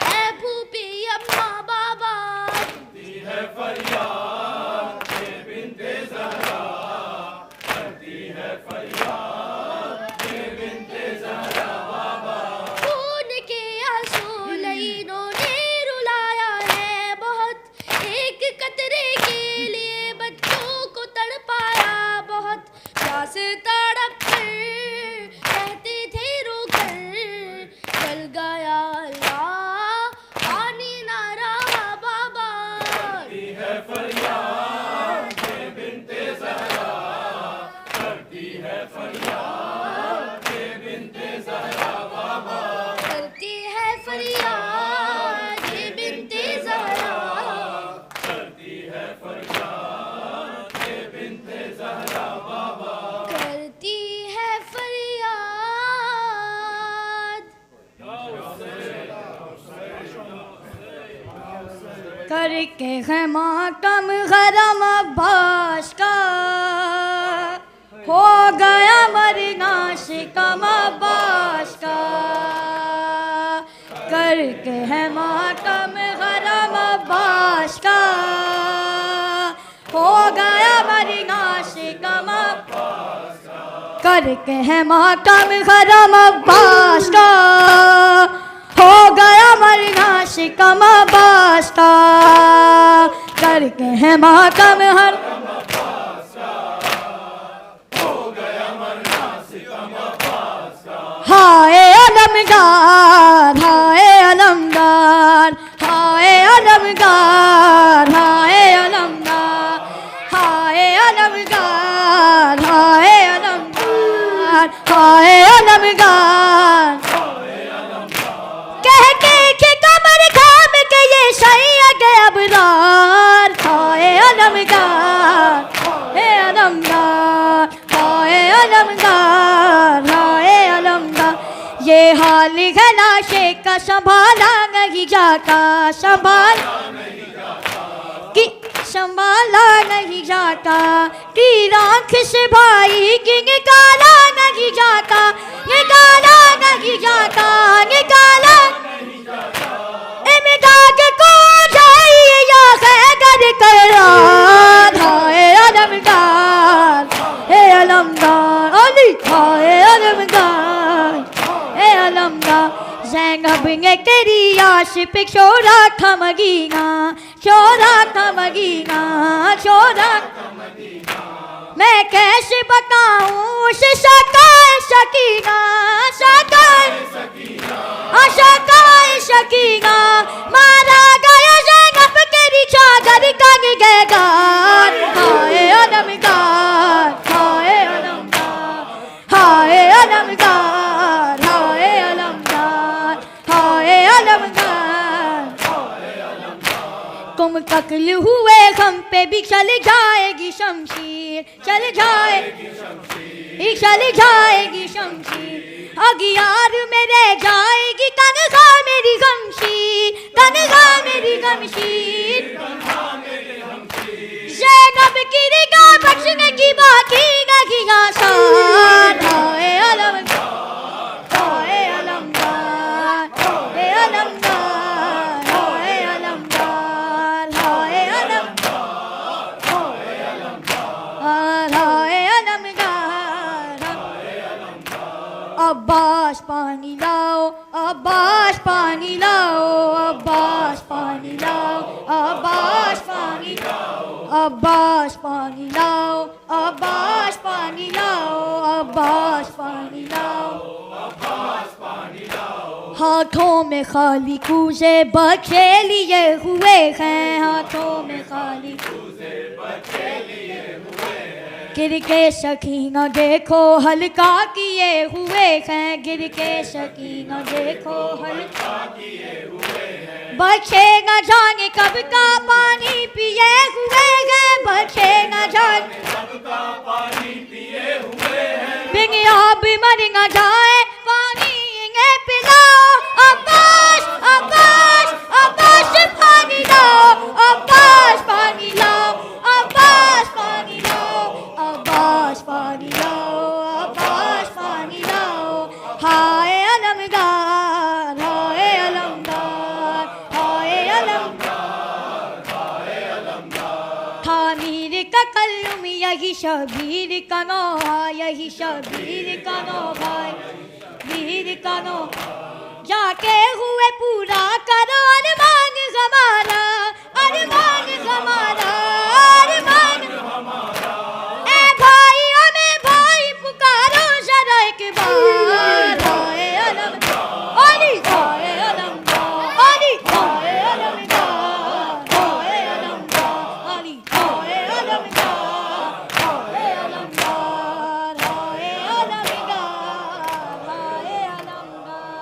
है भूपी अम्मा बाबा। करती है फरियाद, ये बिन्ते ज़हरा करती है फरियाद, ये बिन्ते ज़हरा बाबा। खून के आंसू लईनों ने रुलाया है बहुत, एक कतरे के लिए बच्चों को तड़पाया बहुत। प्यास तड़प कर कहते थे रो कर, चल गया अल्लाह पानी ना रहा बाबा। करती है फरियाद, ये बिन्ते ज़हरा करती है फरियाद, ये बिन्ते ज़हरा बाबा। करती है फरियाद, ये बिन्ते ज़हरा करती है फरियाद, ये बिन्ते ज़हरा बाबा। करती है फरियाद, करके है मातम गरम अब्बास का, हो गया मरना शिकम अब्बास का। करके है मातम गरम अब्बास का, हो गया मरना शिकम अब्बास का। करके है मातम गरम अब्बास का, हो गया मरना शिकम अब्बास का। करके है मातम हर हाय अलमदार, हाय अलमदार, हाय अलमदार, हाय अलमदार, हाय अलमदार, हाय अलमदार, हाय अलमदार। कह के कमर खाम के ये सैयद अबरार, हाय अलमदार, हाय अलमदार, हाय अलमदार, हाय अलमदार। ये हाल है लाशे का संभाला नहीं जाता, संभाला नहीं जाता। की आँख से भाई की निकाला नहीं जाता, निकाला नहीं जाता, निकाला इमदाद को जाइए या खैर करार। हाय अलमदार, हे अलमदार, अली हाय अलमदार, हे अलमदार। ज़ैनब ने तेरी आश पे शोरा थमगीना, शोरा थमगीना, शोरा। मैं कैसे बताऊं उसे शकाए सकीना, शकाए शकाए सकीना। मारा गया ज़ैनब तेरी चादर का निगहदार। हाय अलमदार, हाय अलमदार, हाय अलमदार, हाय अलमदार, हाय अलमदार। तुम कत्ल हुए हम पे भी चल जाएगी शमशीर, चल जाएगी शमशीर, चल जाएगी शमशीर। अगियार में रह जाएगी तनखा मेरी गमशीर, तनखा मेरी गमशीर। ज़ैनब की निगाह बख्शने की बाकी नहीं आसान। हाय अलमदार, हाय अलमदार, हाय अलमदार, हाय अलमदार, हाय अलमदार, हाय अलमदार, हाय अलमदार। अब्बास पानी लाओ, अब्बास पानी लाओ, अब्बास पानी लाओ, अब्बास पानी लाओ, अब्बास पानी लाओ, अब्बास पानी लाओ, अब्बास पानी लाओ, अब्बास पानी लाओ। हाथों में खाली कूजे बचे लिए हुए हैं, हाथों में खाली कूजे बचे लिए हुए हैं। गिर के सकीना देखो हल्का किए हुए हैं, गिर के सकीना देखो हल्का किए हुए हैं। बचे न जाने कब का पानी पिए हुए हैं, बचे न जाने कब का पानी पिए हुए हैं। बिन आब मर न जाए पानी इन्हें पिलाओ। अब्बास, अब्बास, अब्बास पानी लाओ, अब्बास पानी लाओ, अब्बास पानी लाओ, अब्बास पानी लाओ, अब्बास पानी लाओ। हाय अलमदार, हाय अलमदार, हाय अलमदार, हाय अलमदार। थामीर का कल्लुम यही शबीर का नौहा, यही शबीर का नौहा, वीर का नौहा। जाके हुए पूरा करो अरमान हमारा, अरमान हमारा, अरमान हमारा। ए भाई हमें भाई पुकारो जरा एक बार। हाय अलमदार, अली हाय अलमदार, अली हाय अलमदार, हाय अलमदार, अली हाय अलमदार, हाय अलमदार, हाय अलमदार, हाय अलमदार।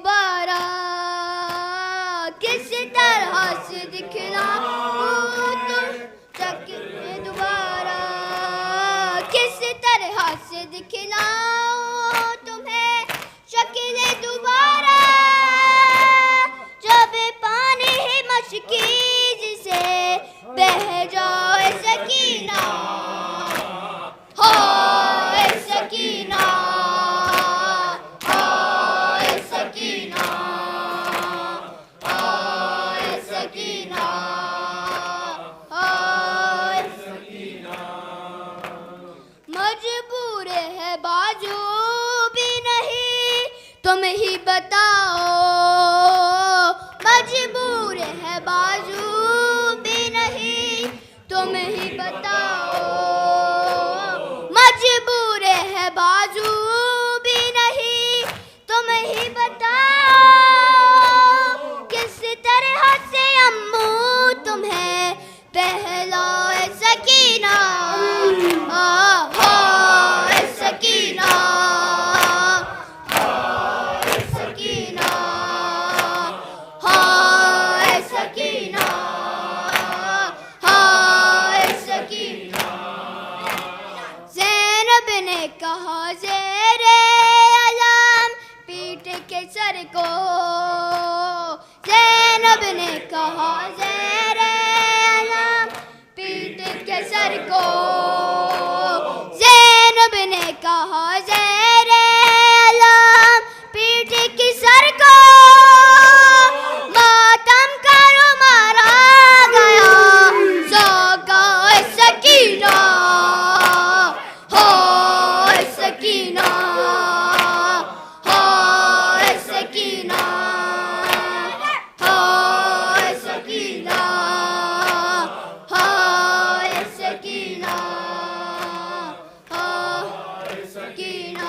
दोबारा किस तरह से दिखलाऊं तुम शक्ल दोबारा किस तरह से दिखलाऊं तुम्हें शक्ल दोबारा जब पानी ही मशकीज से बह जाए सकीना हाय सकीना हाय सकीना हाय सकीना हाय सकीना मजबूर है बाजू भी नहीं तुम ही बताओ मजबूर है बाजू भी नहीं तुम ही बताओ मजबूर है बाजू भी नहीं तुम ही बताओ किस तरह से अम्मू तुम्हें पहलाए सकीना हाय सकीना हाय सकीना हाय सकीना हाय सकीना ज़ैनब ने कहा ज़ेरे अलाम पीट के सर को ज़ैनब ने कहा ज़ेरे अलाम पीट के सर को ज़ैनब ने कहा ज़ेरे अलाम पीट के सर को मातम करो मारा गया सौका सकीना हाय सकीना हाय सकीना हाय सकीना हाय सकीना हाय सकीना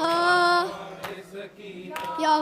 हाय सकीना या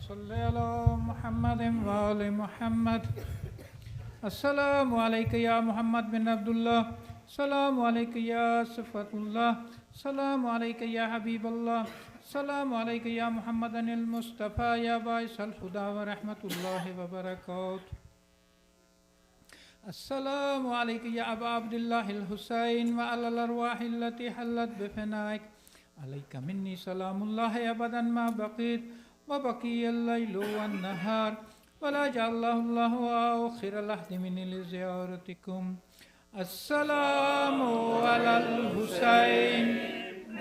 सल्ली अला मुहम्मद व आले मुहम्मद अस्सलामु अलैका या मुहम्मद बिन अब्दुल्लाह सलामु अलैका या सिफ़तुल्लाह सलामु अलैका या हबीबल्लाह सलामु अलैका या मुहम्मदनिल मुस्तफ़ा या बाइसल हुदा व रहमतुल्लाहि व बरकातुहू अस्सलामु अलैका या अबा अब्दिल्लाहिल हुसैन व अलल अरवाहिल्लती हल्लत बिफ़नाइक अलैका मिन्नी सलामुल्लाहि अबदन मा बक़ीत व बक़ियल लैलु वन नहार वला जअल्लाहु आखिरल अहदि मिन ज़ियारतिकुम अस्सलामु अलल हुसैन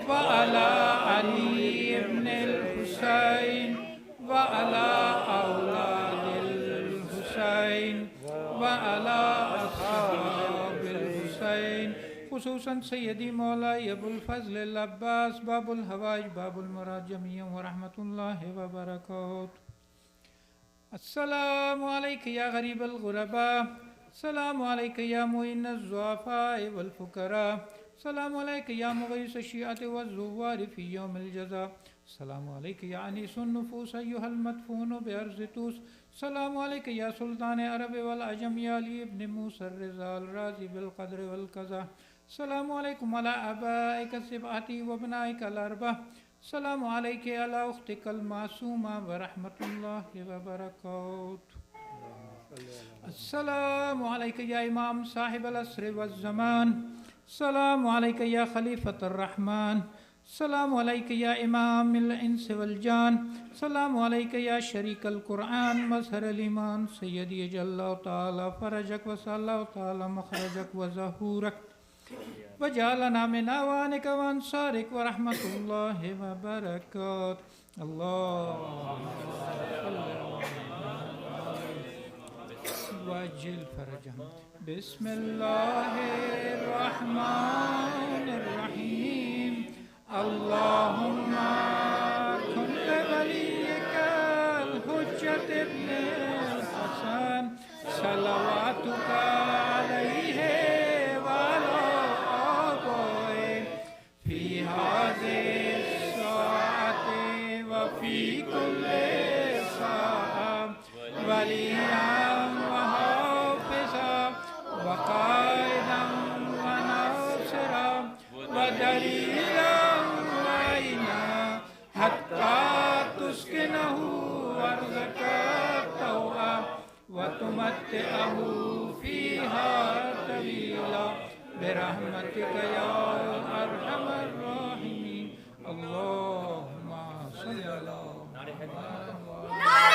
व अला अली इब्निल हुसैन व अला औलादिल हुसैन व अला अस्हाबिल हुसैन खुसूसन सैयदी मौलाई अबुल फज़ल अब्बास बाबुल हवाइज बाबुल मुराद जमीअन व रहमतुल्लाहि व बरकातुहू अस्सलामु अलैका या गरीबल गुरबा السلام عليك يا معين الضعفاء والفقراء السلام عليك يا مغيث الشيعة والزوار في يوم الجزاء السلام عليك يا أنيس النفوس أيها المدفون بأرض توس السلام عليك يا سلطان عرب والعجم يا علي ابن موسى الرضا الرازي بالقدر والقضاء السلام عليكم على آبائك السبعة وابنائك الأربعة السلام عليك على أختك المعصومة ورحمة الله وبركاته السلام عليك يا إمام صاحب العصر والزمان السلام عليك يا خليفة الرحمن السلام عليك يا إمام الإنس والجان السلام عليك يا شريك القرآن مظهر الإيمان سيدي جل الله تعالى فرجك وسأل الله تعالى مخرجك وظهورك وجعلنا من أوانك وأنصارك ورحمة الله وبركاته اللهم وجل فرجهم بسم الله الرحمن الرحيم اللهم كن لوليك الحجة ابن الحسن صلواتك عليه وعلى آبائه في هذه الساعة وفي كل ساعة وليا وحافظا وقائدا وناصرا ودليلا وعينا حتى تسكنه أرضك طوعا وتمتعه فيها طويلا برحمتك يا أرحم الراحمين اللهم صل على محمد